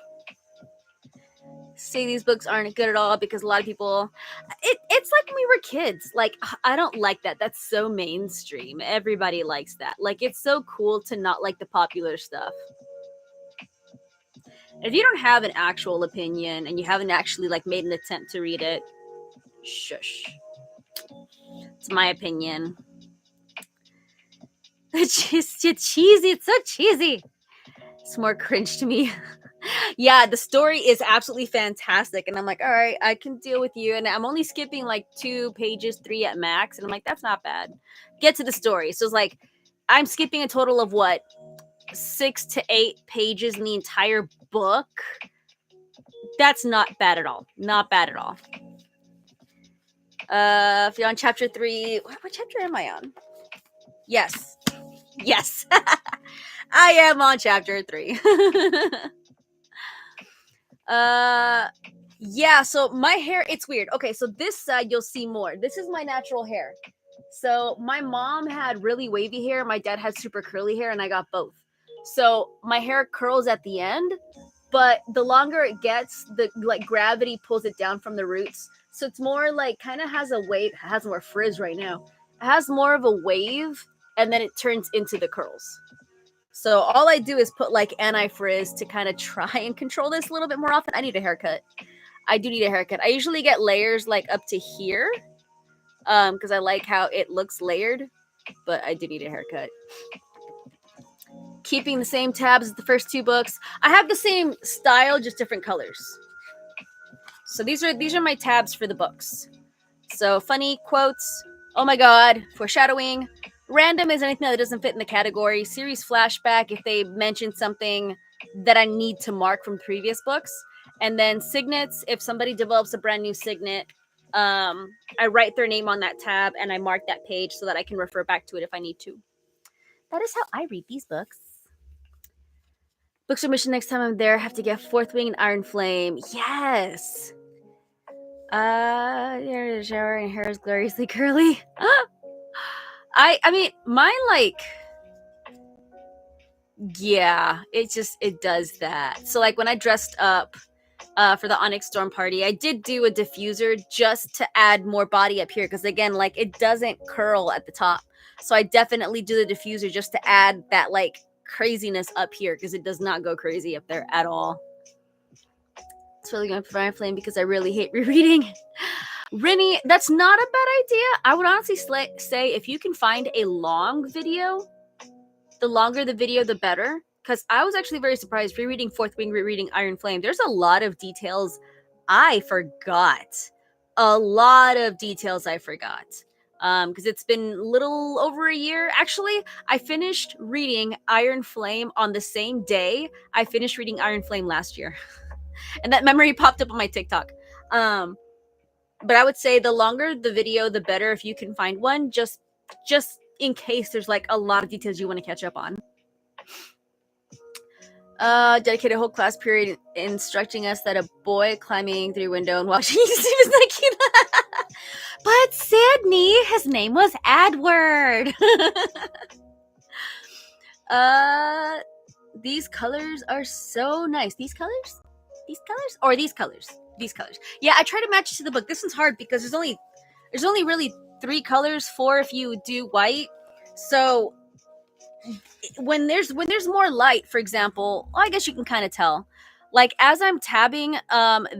Say these books aren't good at all because a lot of people it's like when we were kids. Like, I don't like that. That's so mainstream. Everybody likes that. Like, it's so cool to not like the popular stuff. If you don't have an actual opinion and you haven't actually like made an attempt to read it, shush. It's my opinion. It's just cheesy. It's so cheesy. It's more cringe to me. Yeah, the story is absolutely fantastic. And I'm like, all right, I can deal with you. And I'm only skipping like 2 pages, 3 at max. And I'm like, that's not bad. Get to the story. So it's like, I'm skipping a total of what? 6 to 8 pages in the entire book. That's not bad at all. Not bad at all. If you're on chapter 3, what chapter am I on? Yes. Yes. I am on chapter 3. Yeah, so my hair, it's weird. Okay, so this side you'll see more. This is my natural hair. So my mom had really wavy hair, my dad had super curly hair, and I got both. So my hair curls at the end, but the longer it gets, the like gravity pulls it down from the roots. So it's more like kind of has a wave, it has more frizz right now. It has more of a wave, and then it turns into the curls. So all I do is put like anti-frizz to kind of try and control this a little bit more often. I need a haircut. I do need a haircut. I usually get layers like up to here because I like how it looks layered, but I do need a haircut. Keeping the same tabs as the first 2 books. I have the same style, just different colors. So these are my tabs for the books. So funny quotes. Oh my god, foreshadowing. Random is anything that doesn't fit in the category. Series flashback if they mention something that I need to mark from previous books. And then signets, if somebody develops a brand new signet, I write their name on that tab and I mark that page so that I can refer back to it if I need to. That is how I read these books. Book submission next time I'm there. I have to get Fourth Wing and Iron Flame. Yes. Your shower and hair is gloriously curly. I mean, mine like, yeah, it does that. So like when I dressed up for the ONYX Storm Party, I did do a diffuser just to add more body up here because again, like it doesn't curl at the top. So I definitely do the diffuser just to add that like craziness up here because it does not go crazy up there at all. It's really going for Fire Flame because I really hate rereading. Rinny, that's not a bad idea. I would honestly say if you can find a long video, the longer the video, the better. Because I was actually very surprised rereading Fourth Wing, rereading Iron Flame. There's a lot of details I forgot. A lot of details I forgot. Because it's been little over a year. Actually, I finished reading Iron Flame on the same day I finished reading Iron Flame last year. And that memory popped up on my TikTok. But I would say the longer the video, the better if you can find one, just in case there's like a lot of details you want to catch up on. Dedicated a whole class period instructing us that a boy climbing through a window and watching YouTube is not cute. But Sydney, his name was Edward. These colors are so nice. These colors? These colors? Or these colors? These colors. Yeah, I try to match it to the book. This one's hard because there's only really 3 colors, 4 if you do white. So when there's more light, for example, I guess you can kind of tell. Like as I'm tabbing,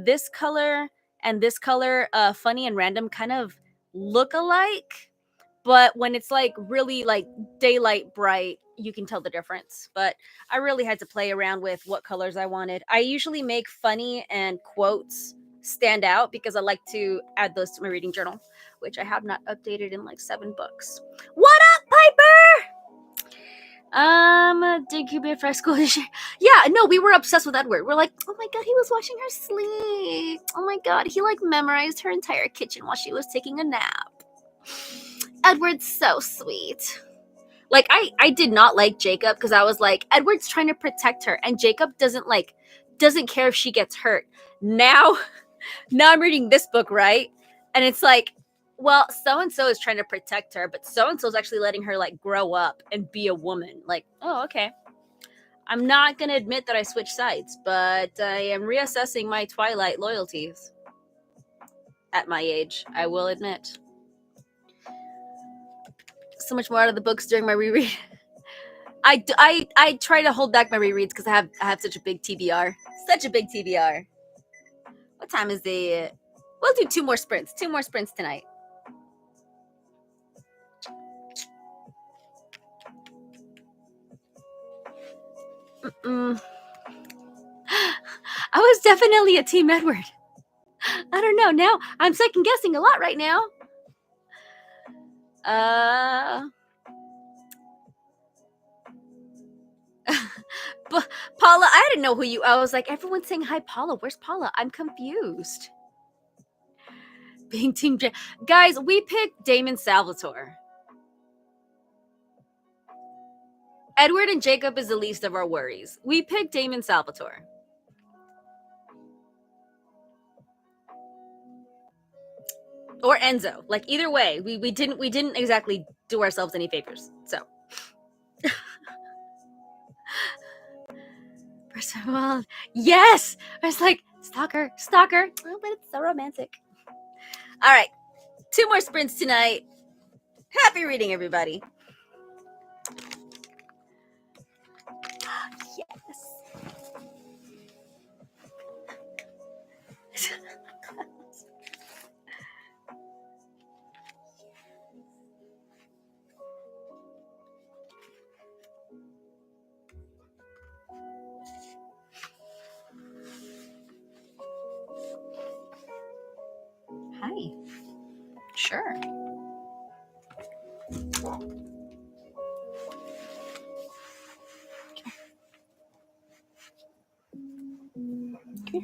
this color and this color, funny and random, kind of look alike. But when it's like really like daylight bright, you can tell the difference. But I really had to play around with what colors I wanted. I usually make funny and quotes stand out because I like to add those to my reading journal. which I have not updated in like 7 books. What up, Piper? Did you be a fresh school this year? Yeah, no, we were obsessed with Edward. We're like, oh my god, he was watching her sleep. Oh my god, he like memorized her entire kitchen while she was taking a nap. Edward's so sweet. Like, I did not like Jacob because I was like, Edward's trying to protect her, and Jacob doesn't care if she gets hurt. Now I'm reading this book, right? And it's like, well, so-and-so is trying to protect her, but so-and-so is actually letting her like grow up and be a woman. Like, oh, okay. I'm not going to admit that I switched sides, but I am reassessing my Twilight loyalties at my age, I will admit. So much more out of the books during my reread. I try to hold back my rereads because I have such a big TBR. Such a big TBR. What time is it? We'll do 2 more sprints. 2 more sprints tonight. I was definitely a Team Edward. I don't know. Now I'm second guessing a lot right now. But Paula, I didn't know who you. I was like, everyone's saying hi, Paula. Where's Paula? I'm confused. Being Team J, guys, we picked Damon Salvatore. Edward and Jacob is the least of our worries. We picked Damon Salvatore. Or Enzo. Like, either way, we didn't exactly do ourselves any favors. So first of all, yes! I was like, stalker. Oh, but it's so romantic. All right. 2 more sprints tonight. Happy reading, everybody. Yes. Hi. Sure. Okay.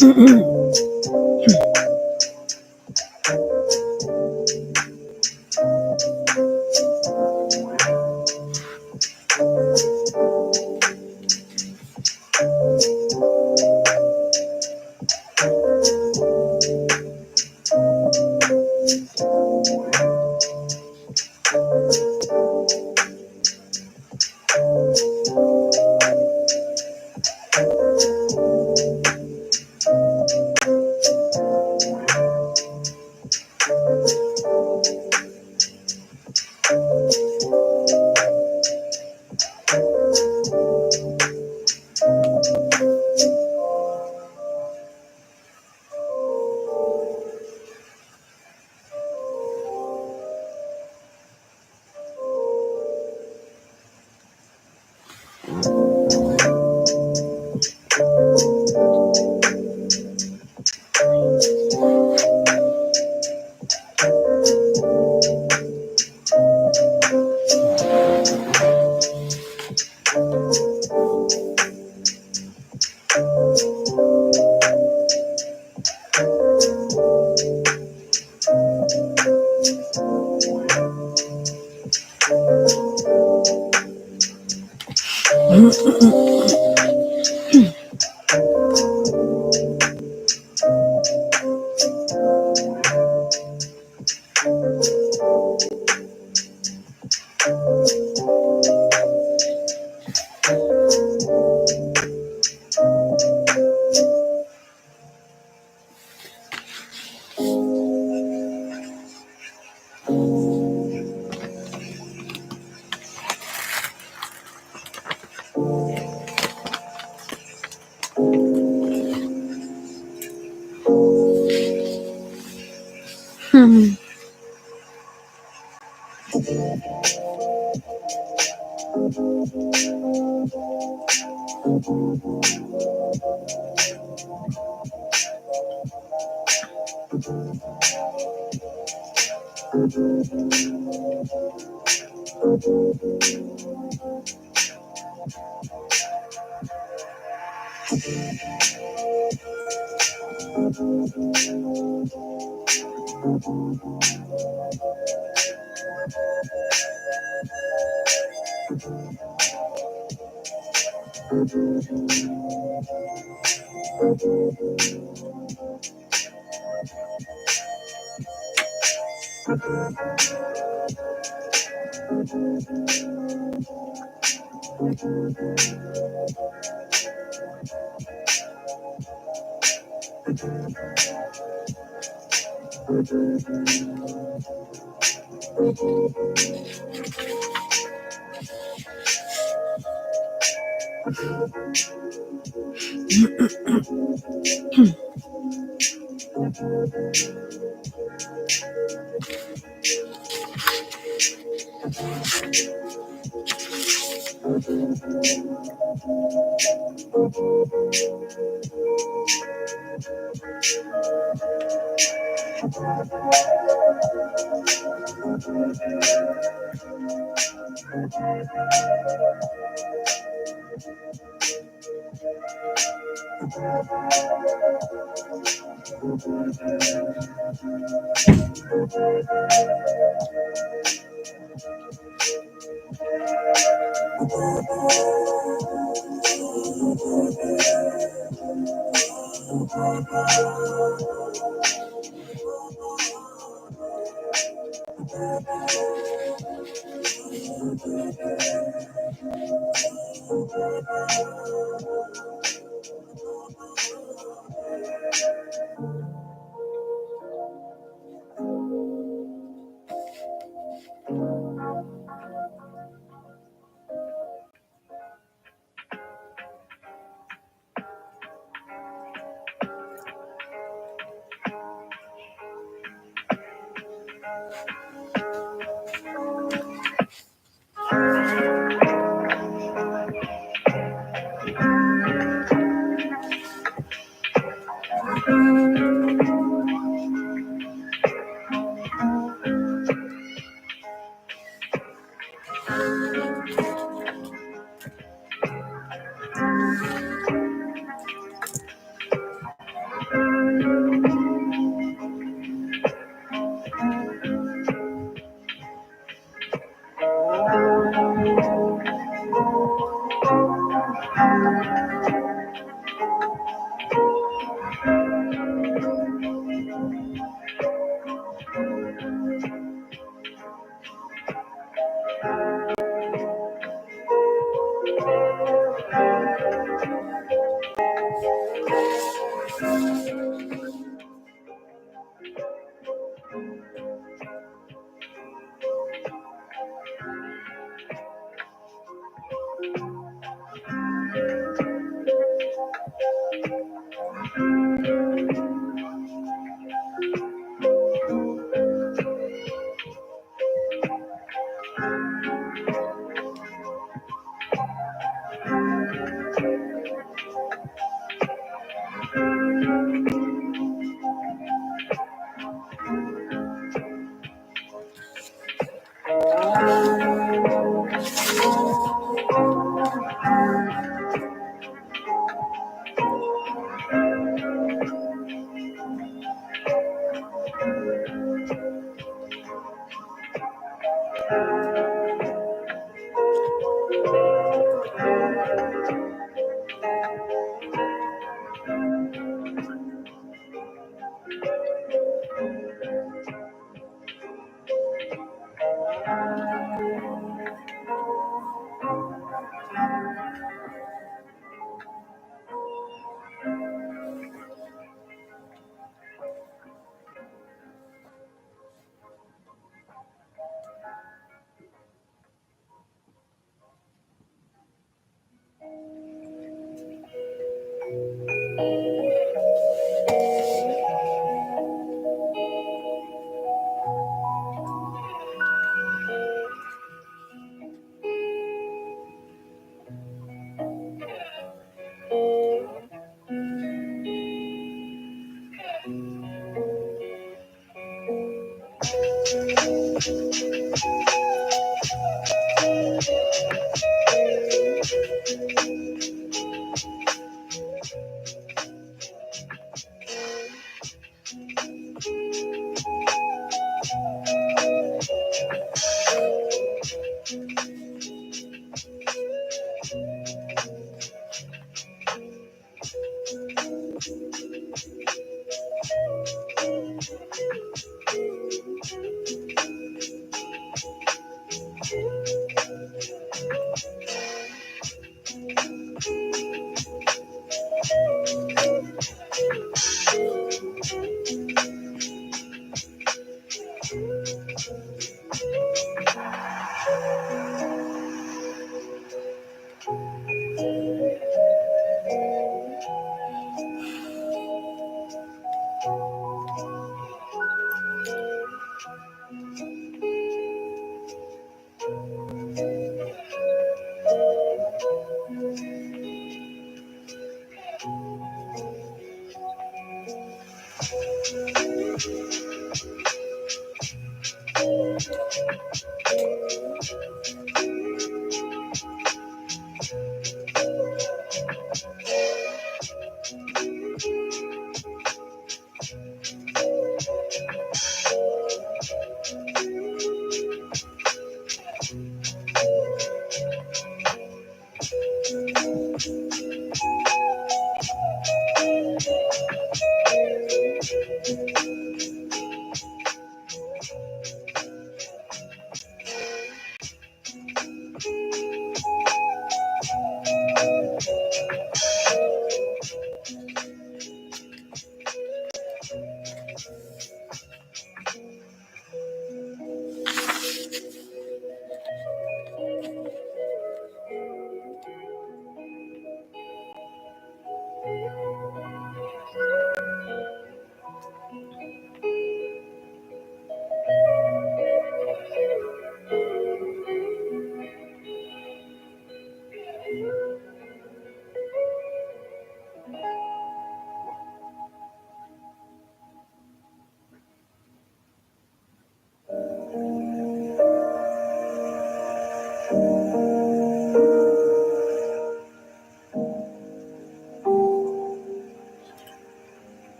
Hmm.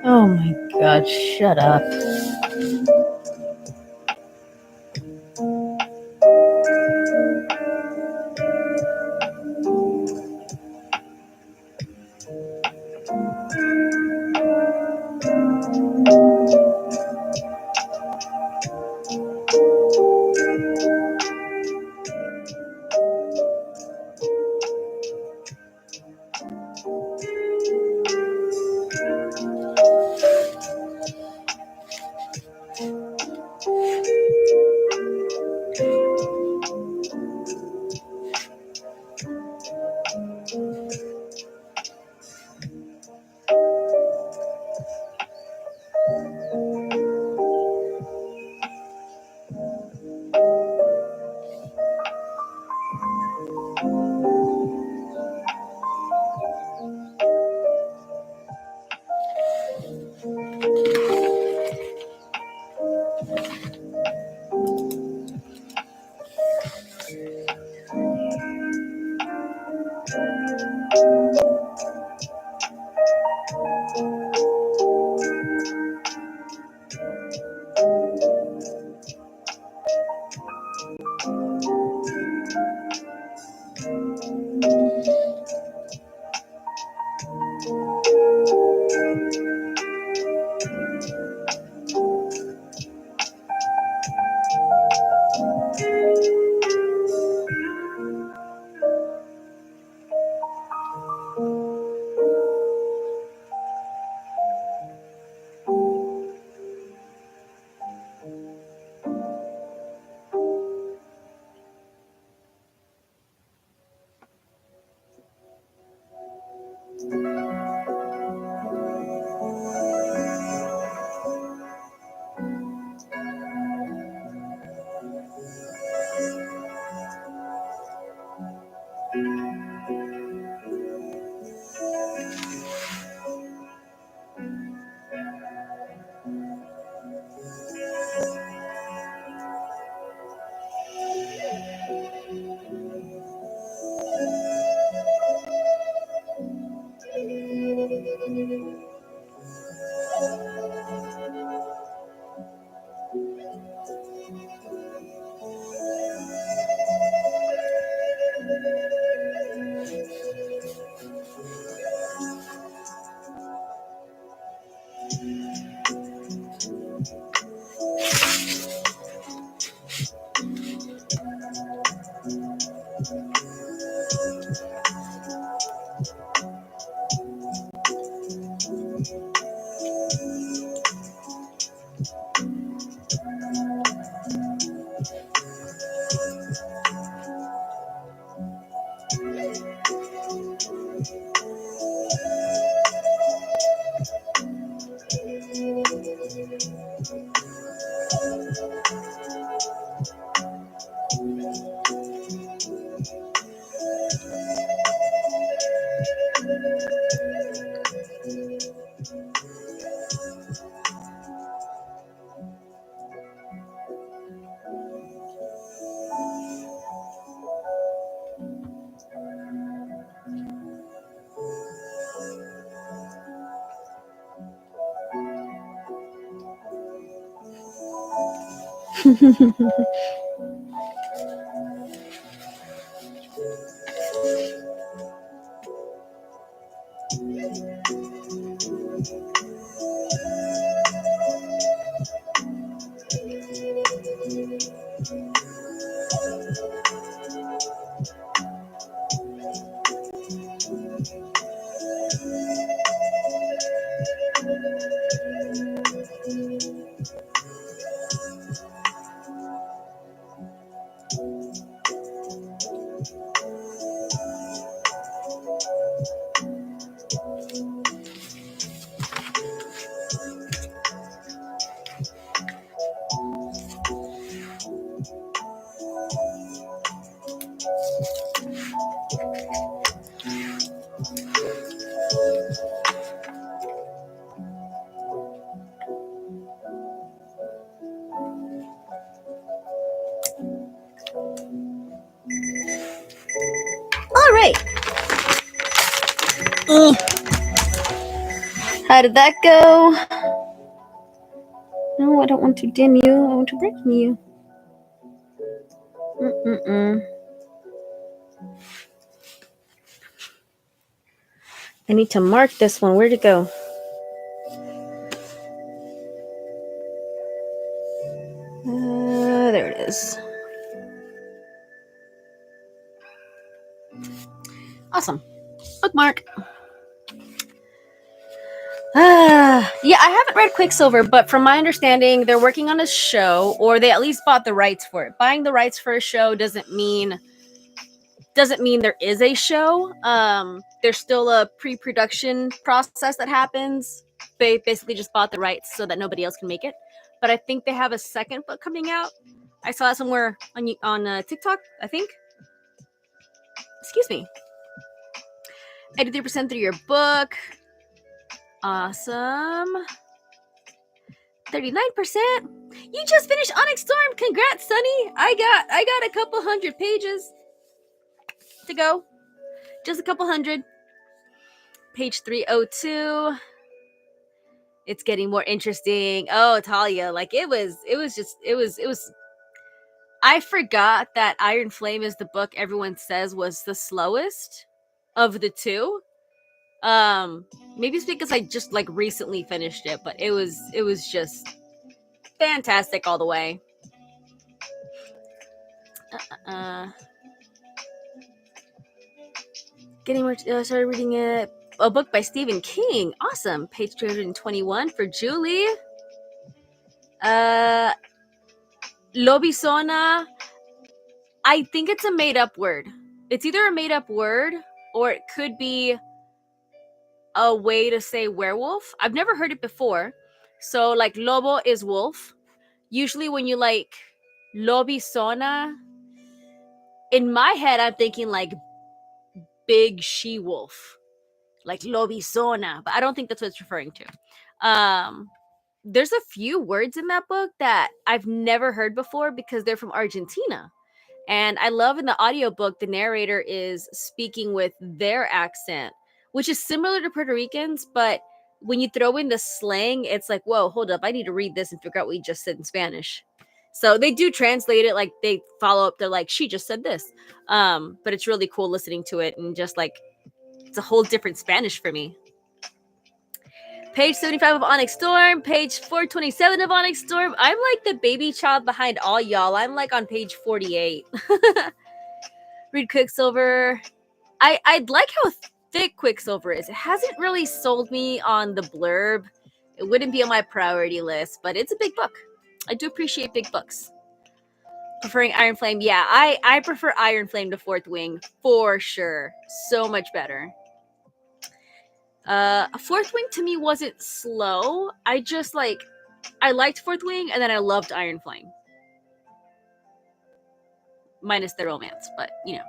Oh my God, shut up. All right. How did that go? No, I don't want to dim you. I want to brighten you. I need to mark this one. Where'd it go? There it is. Awesome. Bookmark. Yeah, I haven't read Quicksilver, but from my understanding, they're working on a show, or they at least bought the rights for it. Buying the rights for a show doesn't mean there is a show. There's still a pre-production process that happens. They basically just bought the rights so that nobody else can make it. But I think they have a second book coming out. I saw it somewhere on TikTok, I think. Excuse me. 83% through your book. Awesome. 39%. You just finished ONYX Storm. Congrats, Sunny. I got a couple hundred pages to go. Just a couple hundred. Page 302. It's getting more interesting. Oh, Talia, like it was. I forgot that Iron Flame is the book everyone says was the slowest of the two. Maybe it's because I just like recently finished it, but it was just fantastic all the way. Getting more. Started reading a book by Stephen King. Awesome. Page 221 for Julie. Lobisona. I think it's a made-up word. It's either a made-up word or it could be a way to say werewolf. I've never heard it before. So like lobo is wolf. Usually when you like lobisona, in my head I'm thinking like big she-wolf. Like lobisona, but I don't think that's what it's referring to. There's a few words in that book that I've never heard before because they're from Argentina. And I love in the audiobook, the narrator is speaking with their accent, which is similar to Puerto Ricans, but when you throw in the slang, it's like, whoa, hold up, I need to read this and figure out what you just said in Spanish. So they do translate it, like they follow up, they're like, she just said this. But it's really cool listening to it, and just like, it's a whole different Spanish for me. Page 75 of ONYX Storm, page 427 of ONYX Storm. I'm like the baby child behind all y'all. I'm like on page 48. Read Quicksilver. I'd like how thick Quicksilver is. It hasn't really sold me on the blurb. It wouldn't be on my priority list, but it's a big book. I do appreciate big books. Preferring Iron Flame. Yeah, I prefer Iron Flame to Fourth Wing for sure. So much better. Fourth Wing to me wasn't slow. I just like, I liked Fourth Wing, and then I loved Iron Flame. Minus the romance, but you know.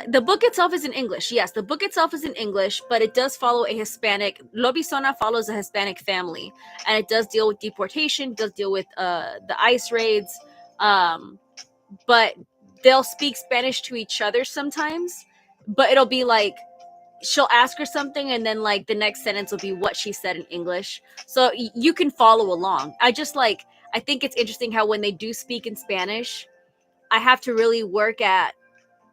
The book itself is in English. Yes, the book itself is in English, but it does follow a Hispanic. Lobisona follows a Hispanic family, and it does deal with deportation, does deal with the ICE raids, but they'll speak Spanish to each other sometimes, but it'll be like, she'll ask her something, and then like the next sentence will be what she said in English, so you can follow along. I think it's interesting how when they do speak in Spanish, I have to really work at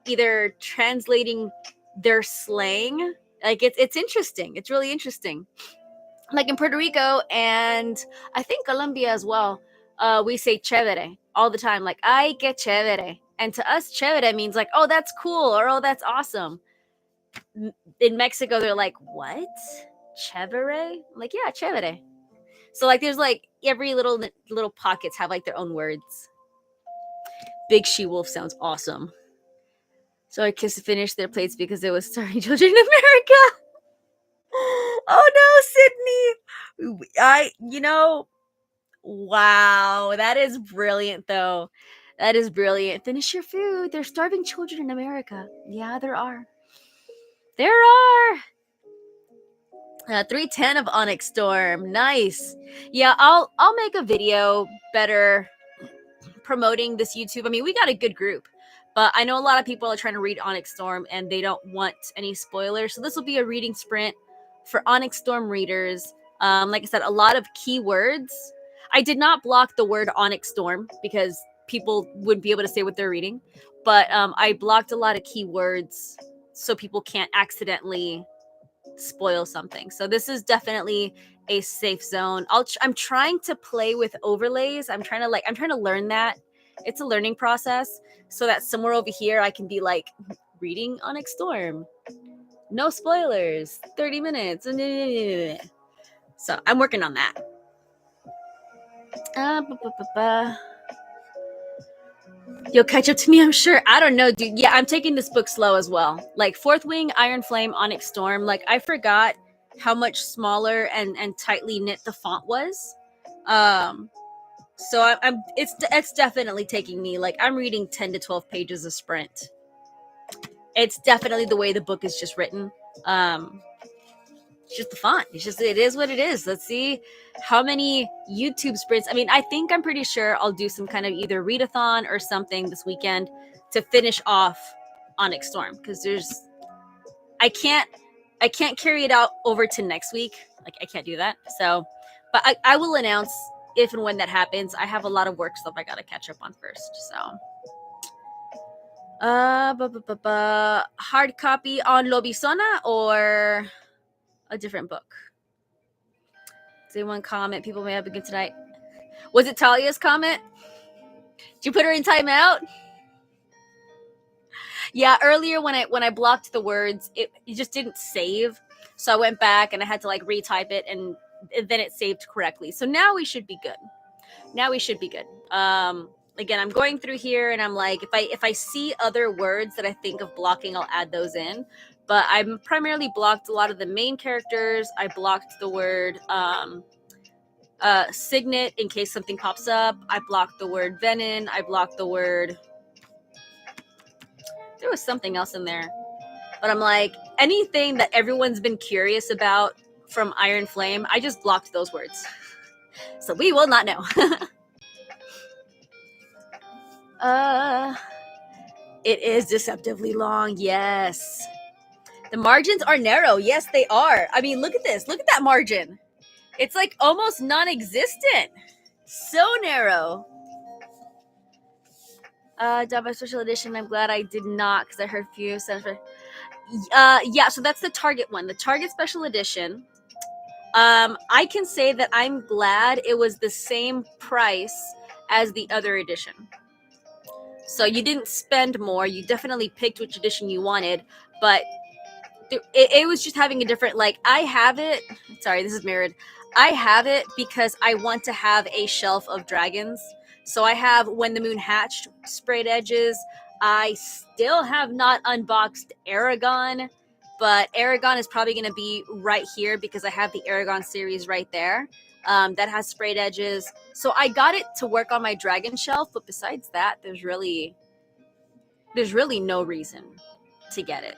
either translating their slang. Like it's interesting. It's really interesting. Like in Puerto Rico, and I think Colombia as well, we say chévere all the time. Like, ay, que chévere. And to us, chévere means like, oh, that's cool, or oh, that's awesome. In Mexico, they're like, what? Chévere? I'm like, yeah, chévere. So like there's like every little pockets have like their own words. Big She Wolf sounds awesome. So I kissed to finish their plates because it was starring children in America. Oh no, Sydney. Wow, that is brilliant though. That is brilliant. Finish your food. There's starving children in America. Yeah, there are. There are. 310 of ONYX Storm. Nice. Yeah, I'll make a video better promoting this YouTube. I mean, we got a good group, but I know a lot of people are trying to read ONYX Storm and they don't want any spoilers. So this will be a reading sprint for ONYX Storm readers. Like I said, a lot of keywords. I did not block the word ONYX Storm because people wouldn't be able to say what they're reading, but I blocked a lot of keywords so people can't accidentally spoil something. So this is definitely a safe zone. I'm trying to play with overlays. I'm trying to learn that. It's a learning process, so that somewhere over here I can be like reading ONYX Storm. No spoilers. 30 minutes. So I'm working on that. You'll catch up to me, I'm sure. I don't know, dude. Yeah, I'm taking this book slow as well. Like Fourth Wing, Iron Flame, ONYX Storm. Like I forgot how much smaller and tightly knit the font was. So it's definitely taking me, like, I'm reading 10 to 12 pages a sprint. It's definitely the way the book is just written. It's just the font. It is what it is. Let's see how many YouTube sprints. I mean, I'm pretty sure I'll do some kind of either readathon or something this weekend to finish off ONYX Storm, because I can't carry it out over to next week. Like I can't do that. So, but I will announce if and when that happens. I have a lot of work stuff I gotta catch up on first. So, hard copy on Lobisona or a different book? Does anyone comment? People may have been good tonight. Was it Talia's comment? Did you put her in timeout? Yeah, earlier when I blocked the words, it just didn't save. So I went back and I had to like retype it, and then it saved correctly. So now we should be good. Again, I'm going through here and I'm like, if I see other words that I think of blocking, I'll add those in. But I'm primarily blocked a lot of the main characters. I blocked the word signet in case something pops up. I blocked the word venin. I blocked the word... There was something else in there. But I'm like, anything that everyone's been curious about from Iron Flame, I just blocked those words. So we will not know. It is deceptively long, yes. The margins are narrow. Yes, they are. I mean, look at this. Look at that margin. It's like almost non-existent. So narrow. Done by special edition. I'm glad I did not because I heard a few cents. Yeah, so that's the Target one. The Target special edition. I can say that I'm glad it was the same price as the other edition. So you didn't spend more. You definitely picked which edition you wanted, but it was just having a different, like, I have it. Sorry, this is mirrored. I have it because I want to have a shelf of dragons. So I have When the Moon Hatched sprayed edges. I still have not unboxed Aragon, but Aragon is probably going to be right here because I have the Aragon series right there. That has sprayed edges. So I got it to work on my dragon shelf, but besides that, there's really no reason to get it.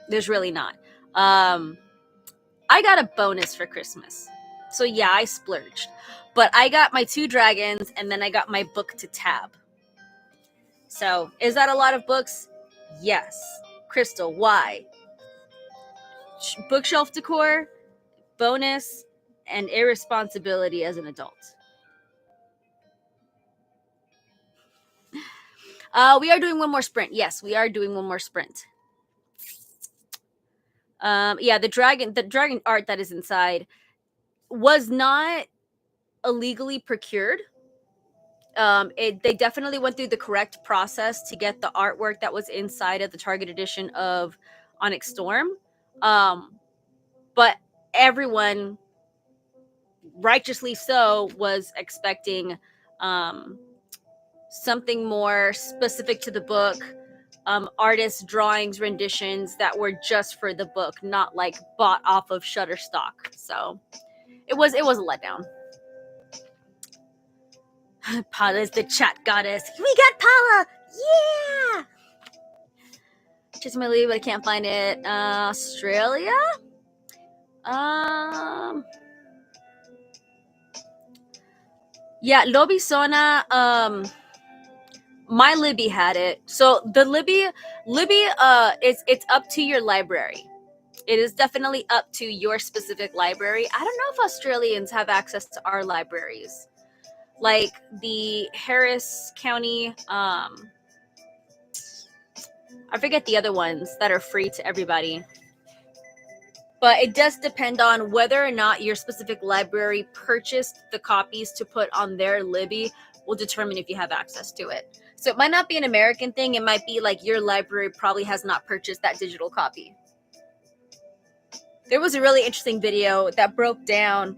There's really not. I got a bonus for Christmas. So yeah, I splurged. But I got my 2 dragons and then I got my book to tab. So, is that a lot of books? Yes. Crystal, why? Bookshelf decor, bonus, and irresponsibility as an adult. We are doing one more sprint. Yes, we are doing one more sprint. Yeah, the dragon art that is inside was not illegally procured. They definitely went through the correct process to get the artwork that was inside of the Target edition of ONYX Storm. But everyone, righteously so, was expecting something more specific to the book. Artists' drawings, renditions that were just for the book, not like bought off of Shutterstock. So it was a letdown. Paula's the chat goddess. We got Paula! Yeah! Just my leave, but I can't find it. Australia? Yeah, Lobisona, my Libby had it. So the Libby, it's up to your library. It is definitely up to your specific library. I don't know if Australians have access to our libraries. Like the Harris County, I forget the other ones that are free to everybody. But it does depend on whether or not your specific library purchased the copies to put on their Libby will determine if you have access to it. So it might not be an American thing. It might be like your library probably has not purchased that digital copy. There was a really interesting video that broke down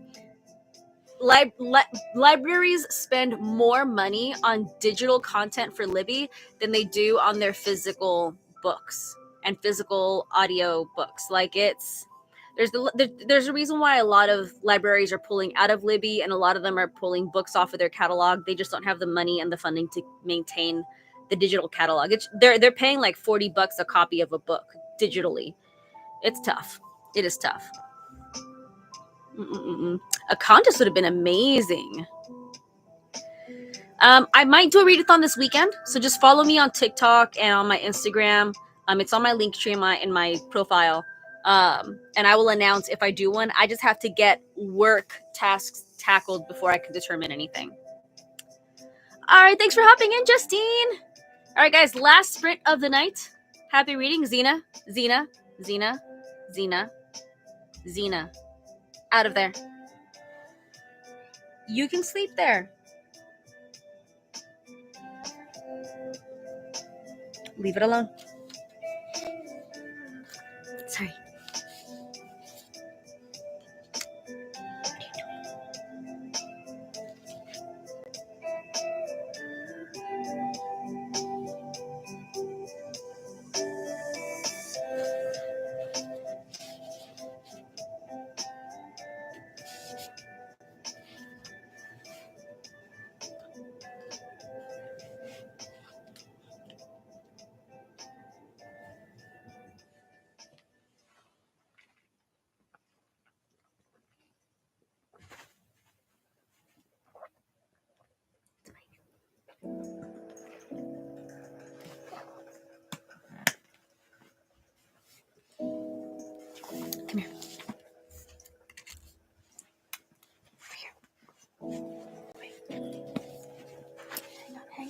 libraries spend more money on digital content for Libby than they do on their physical books and physical audio books. Like there's a reason why a lot of libraries are pulling out of Libby and a lot of them are pulling books off of their catalog. They just don't have the money and the funding to maintain the digital catalog. They're paying like $40 a copy of a book digitally. It's tough. It is tough. A contest would have been amazing. I might do a readathon this weekend, so just follow me on TikTok and on my Instagram. It's on my link tree in my profile. And I will announce if I do one. I just have to get work tasks tackled before I can determine anything. All right, thanks for hopping in, Justine. All right, guys, last sprint of the night. Happy reading, Xena. Out of there. You can sleep there. Leave it alone. Sorry. Come here. Wait. Hang on. Okay.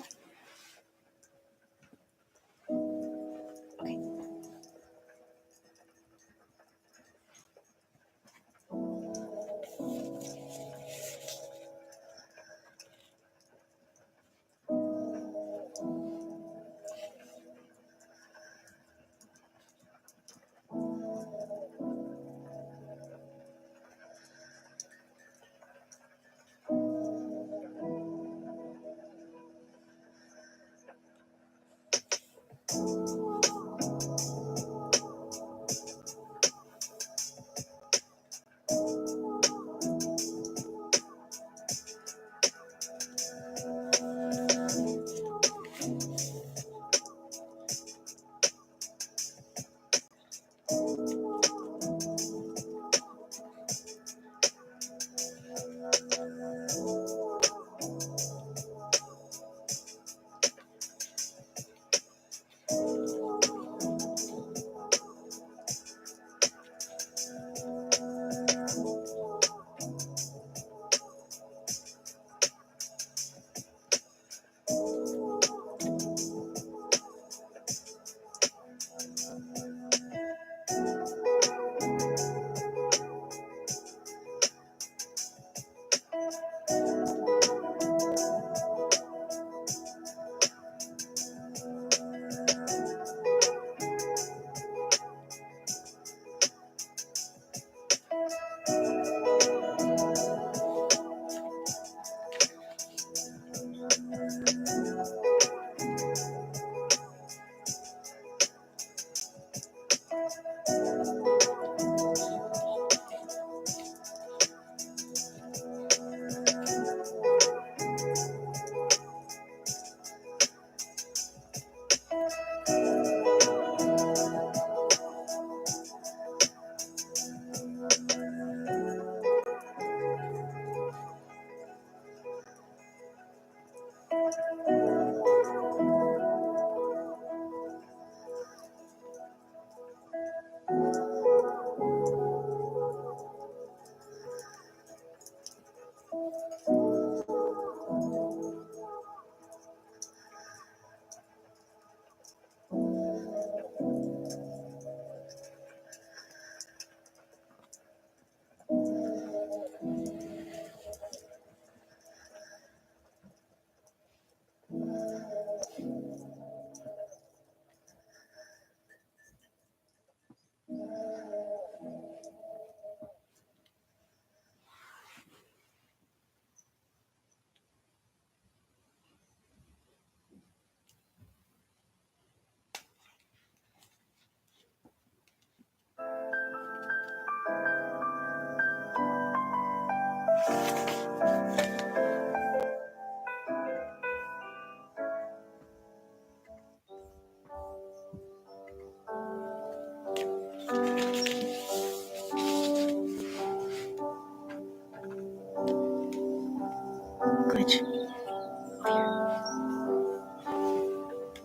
Glitch.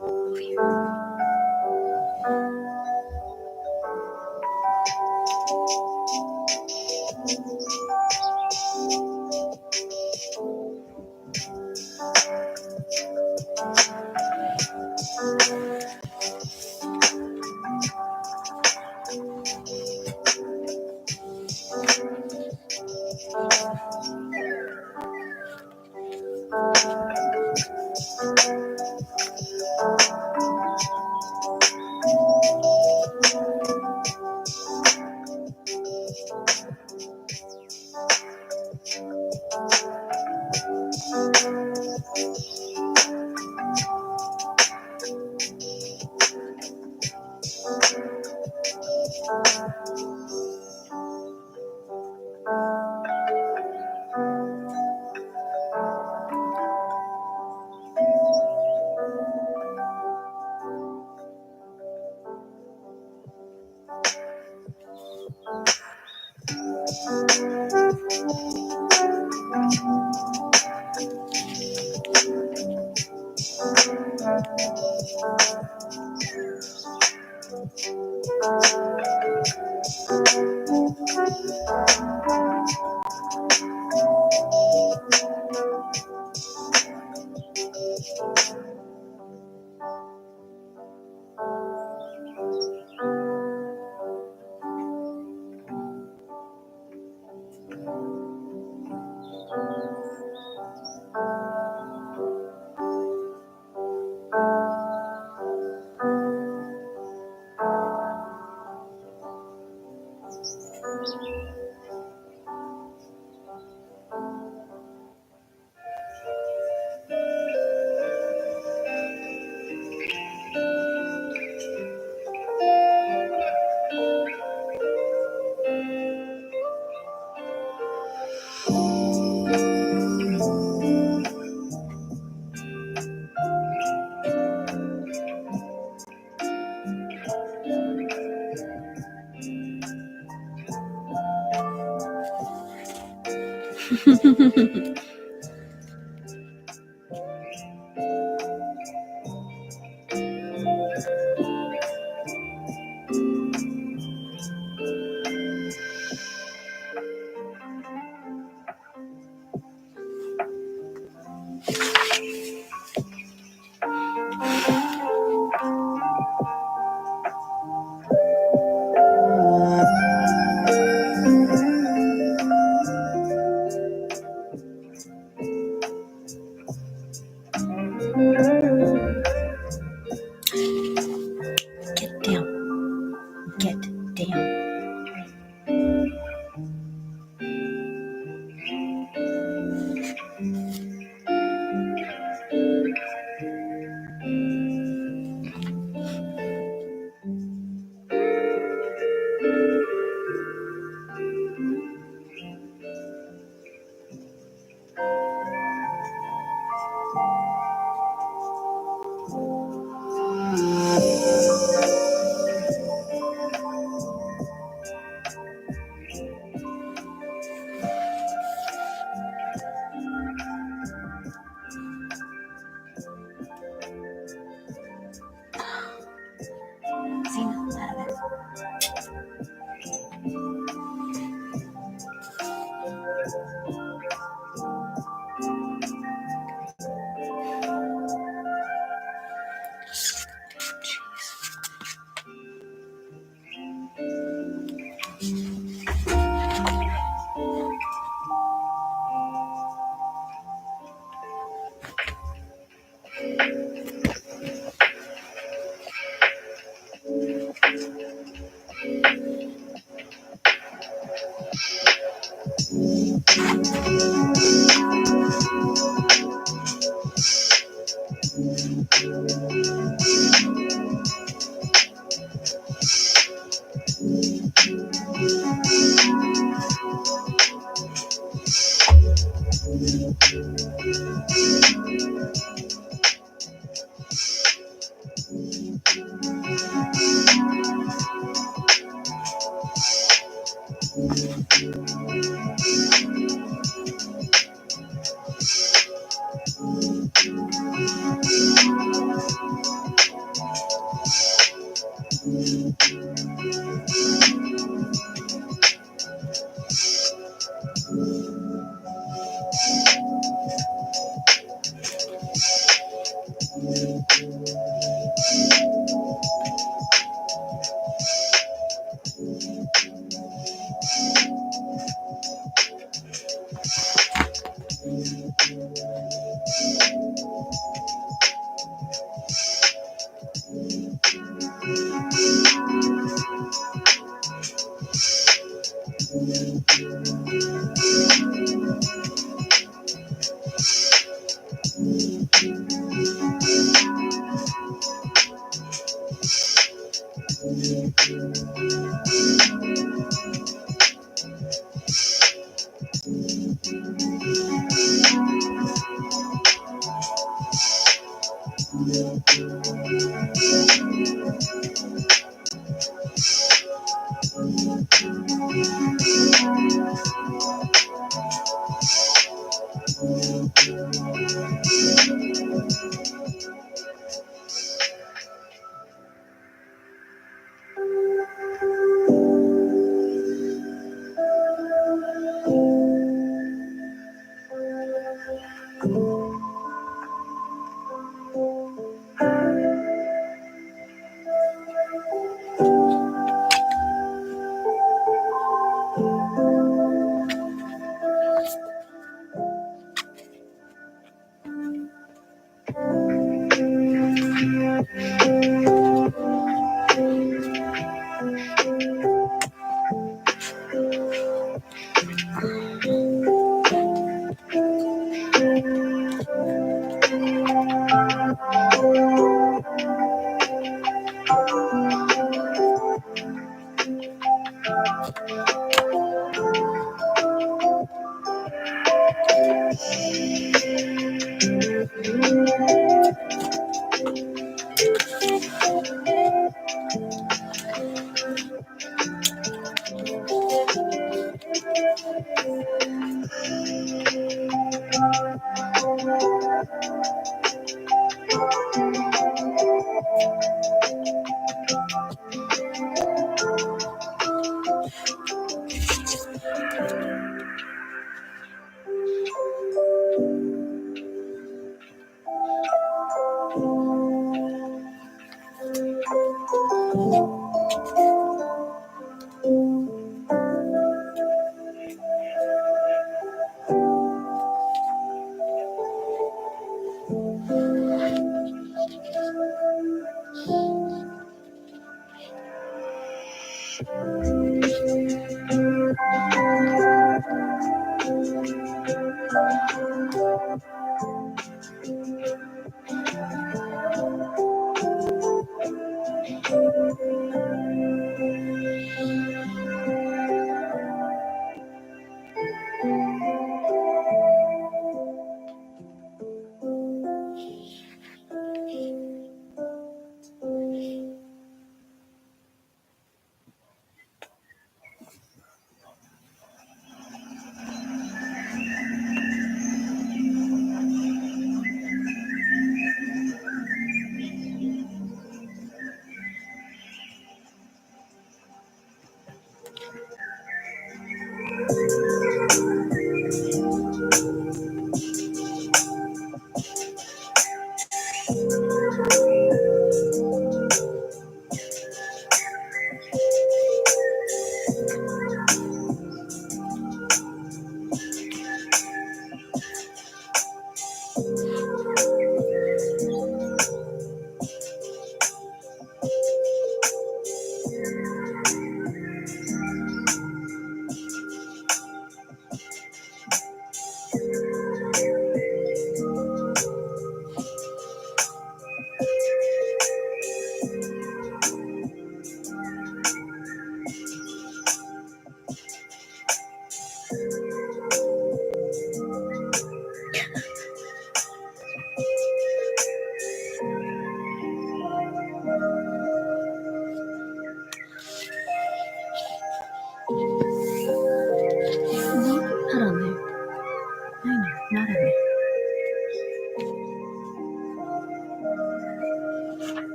Over here. Get down. Get down. Zena, out of there.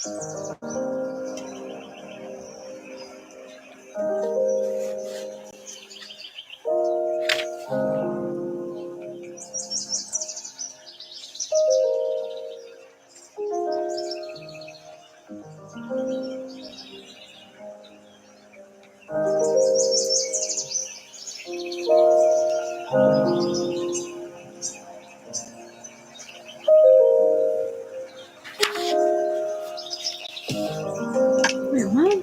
Wait, what?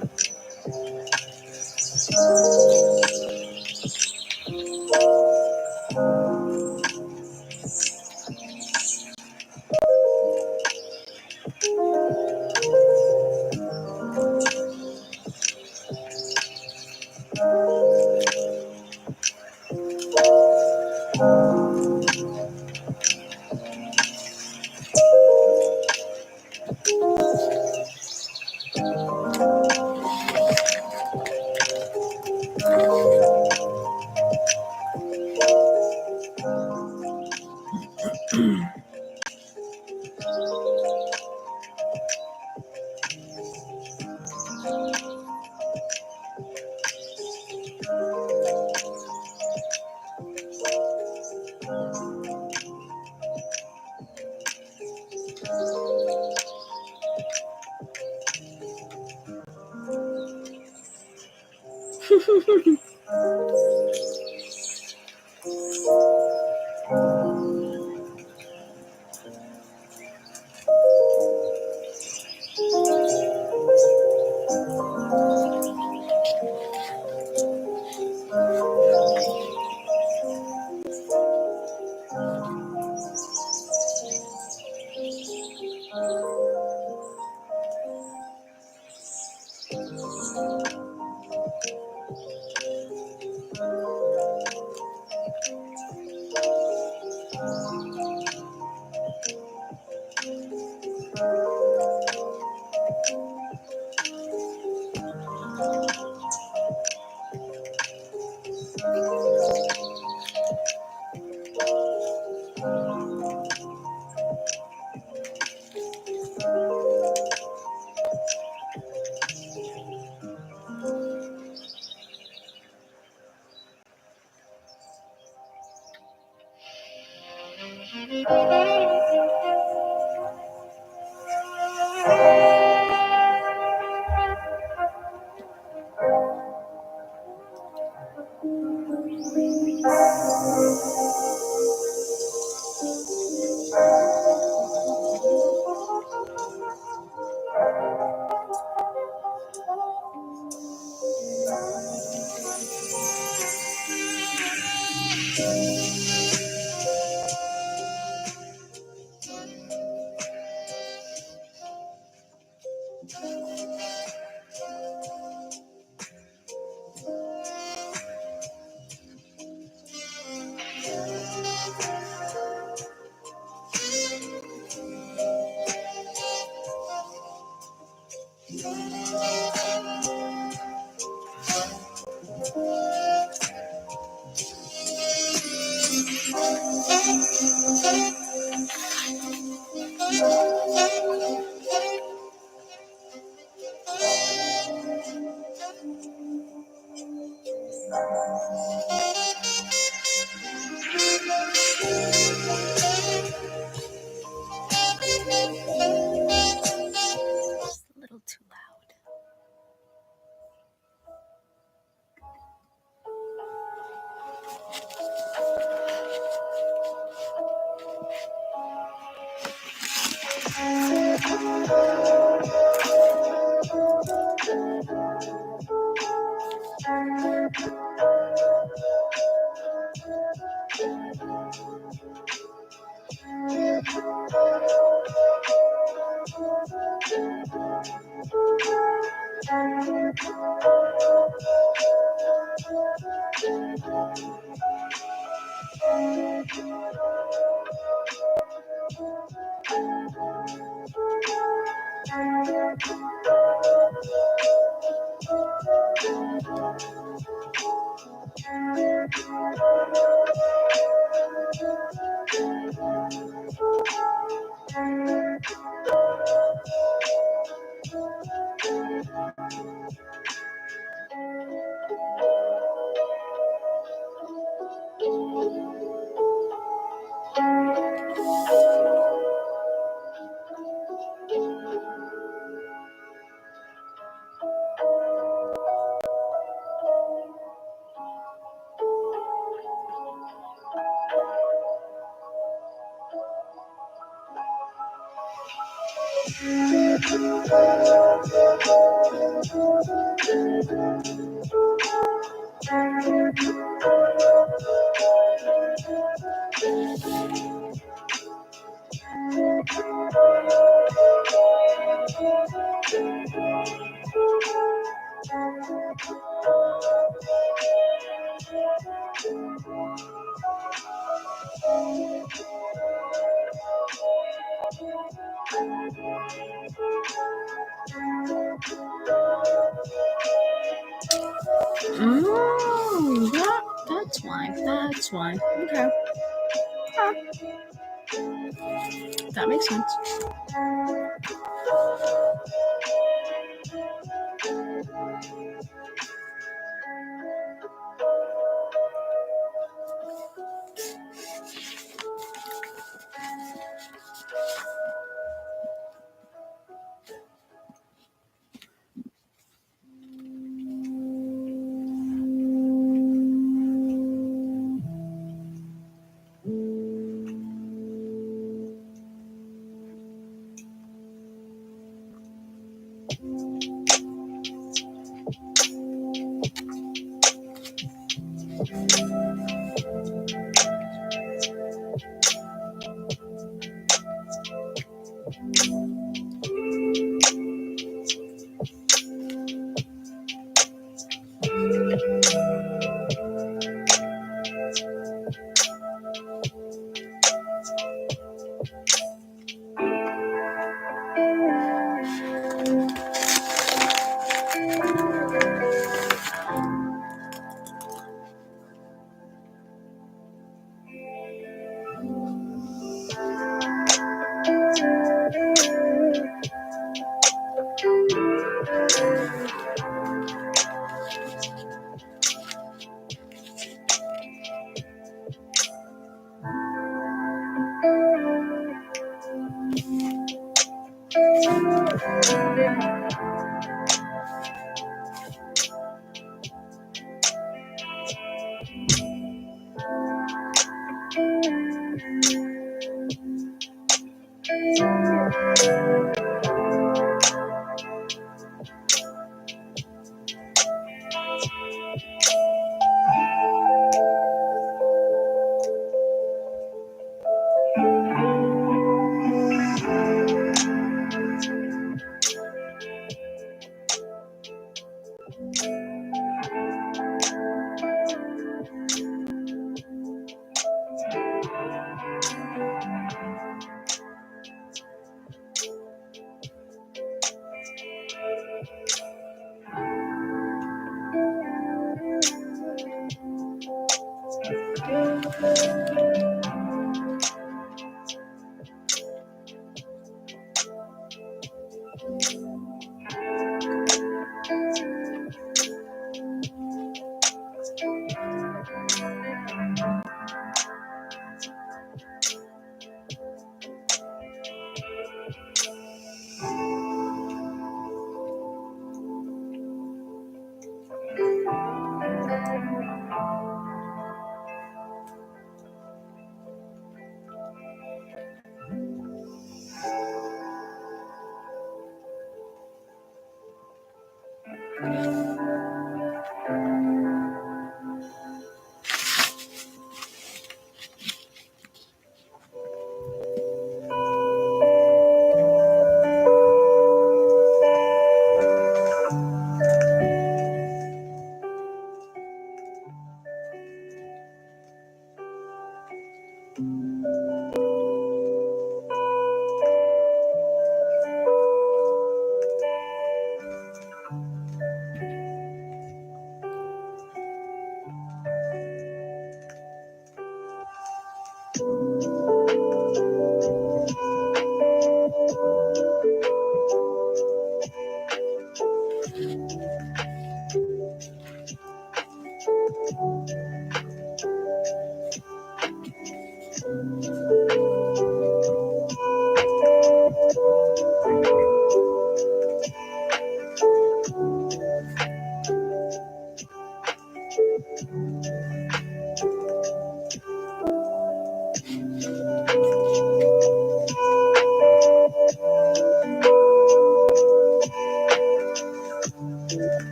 It's a little too loud. That's why. That's why. Okay. That makes sense.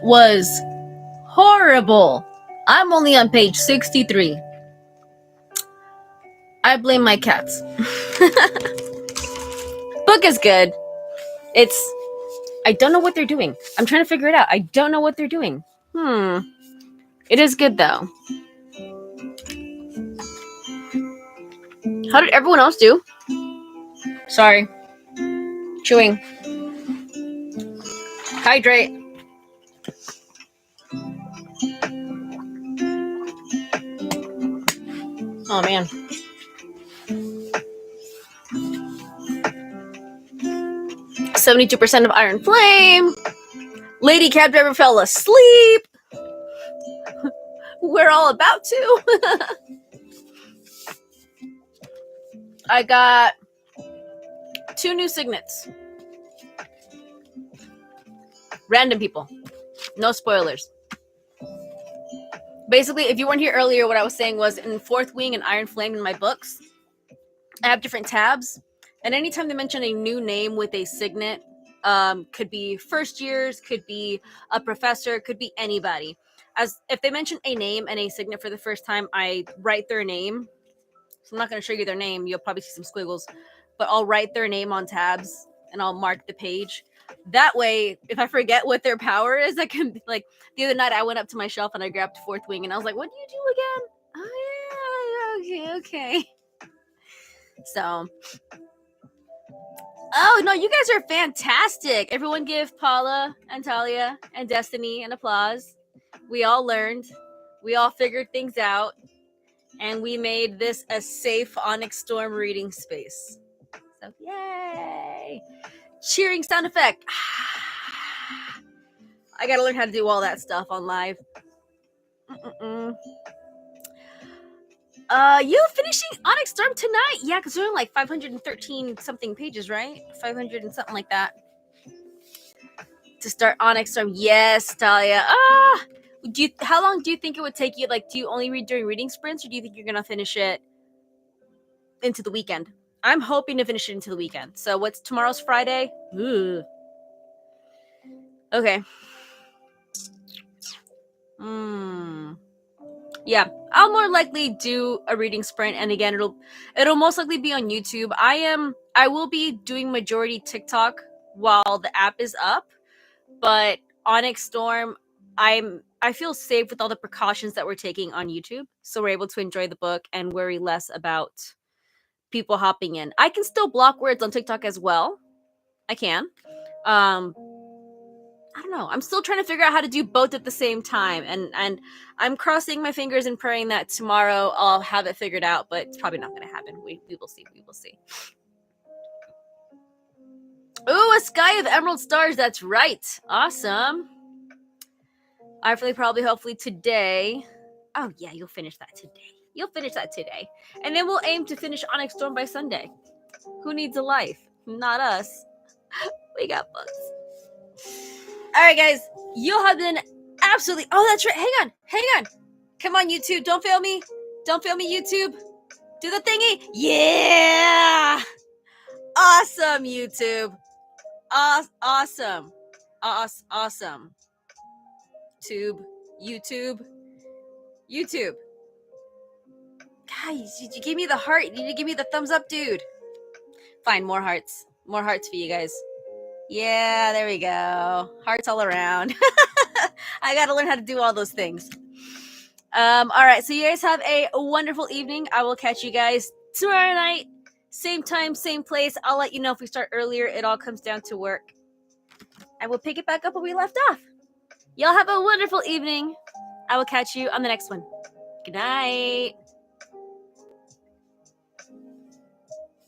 was horrible. I'm only on page 63. I blame my cats. Book is good. I don't know what they're doing. I'm trying to figure it out. I don't know what they're doing. It is good though. How did everyone else do? Sorry. Chewing. Hydrate. Oh man. %72% of Iron Flame. Lady Cab Driver fell asleep. We're all about to. I got 2 new signets. Random people. No spoilers. Basically, if you weren't here earlier, what I was saying was in Fourth Wing and Iron Flame in my books, I have different tabs. And anytime they mention a new name with a signet, could be first years, could be a professor, could be anybody. As if they mention a name and a signet for the first time, I write their name. So I'm not going to show you their name. You'll probably see some squiggles. But I'll write their name on tabs and I'll mark the page. That way, if I forget what their power is, I can, like, the other night I went up to my shelf and I grabbed Fourth Wing and I was like, what do you do again? Oh, yeah, okay. So, oh, no, you guys are fantastic. Everyone give Paula and Talia and Destiny an applause. We all learned. We all figured things out. And we made this a safe ONYX Storm reading space. So, yay! Cheering sound effect. I gotta learn how to do all that stuff on live. You finishing ONYX Storm tonight? Yeah, because they're like 513 something pages, right? 500 and something like that. To start ONYX Storm. Yes, Talia. How long do you think it would take you? Like, do you only read during reading sprints, or do you think you're gonna finish it into the weekend? I'm hoping to finish it into the weekend. So what's tomorrow's Friday? Ugh. Okay. Yeah, I'll more likely do a reading sprint, and again, it'll most likely be on YouTube. I will be doing majority TikTok while the app is up, but ONYX Storm, I feel safe with all the precautions that we're taking on YouTube, so we're able to enjoy the book and worry less about people hopping in. I can still block words on TikTok as well. I can. I don't know. I'm still trying to figure out how to do both at the same time. And I'm crossing my fingers and praying that tomorrow I'll have it figured out, but it's probably not going to happen. We will see. We will see. Ooh, a sky of emerald stars. That's right. Awesome. Hopefully today. Oh, yeah, you'll finish that today. And then we'll aim to finish ONYX Storm by Sunday. Who needs a life? Not us. We got books. All right, guys. You have been absolutely... Oh, that's right. Hang on. Come on, YouTube. Don't fail me. YouTube. Do the thingy. Yeah. Awesome, YouTube. Awesome. YouTube. Guys, you give me the heart. You need to give me the thumbs up, dude. Fine, more hearts. More hearts for you guys. Yeah, there we go. Hearts all around. I got to learn how to do all those things. All right, so you guys have a wonderful evening. I will catch you guys tomorrow night. Same time, same place. I'll let you know if we start earlier. It all comes down to work. And we'll pick it back up where we left off. Y'all have a wonderful evening. I will catch you on the next one. Good night.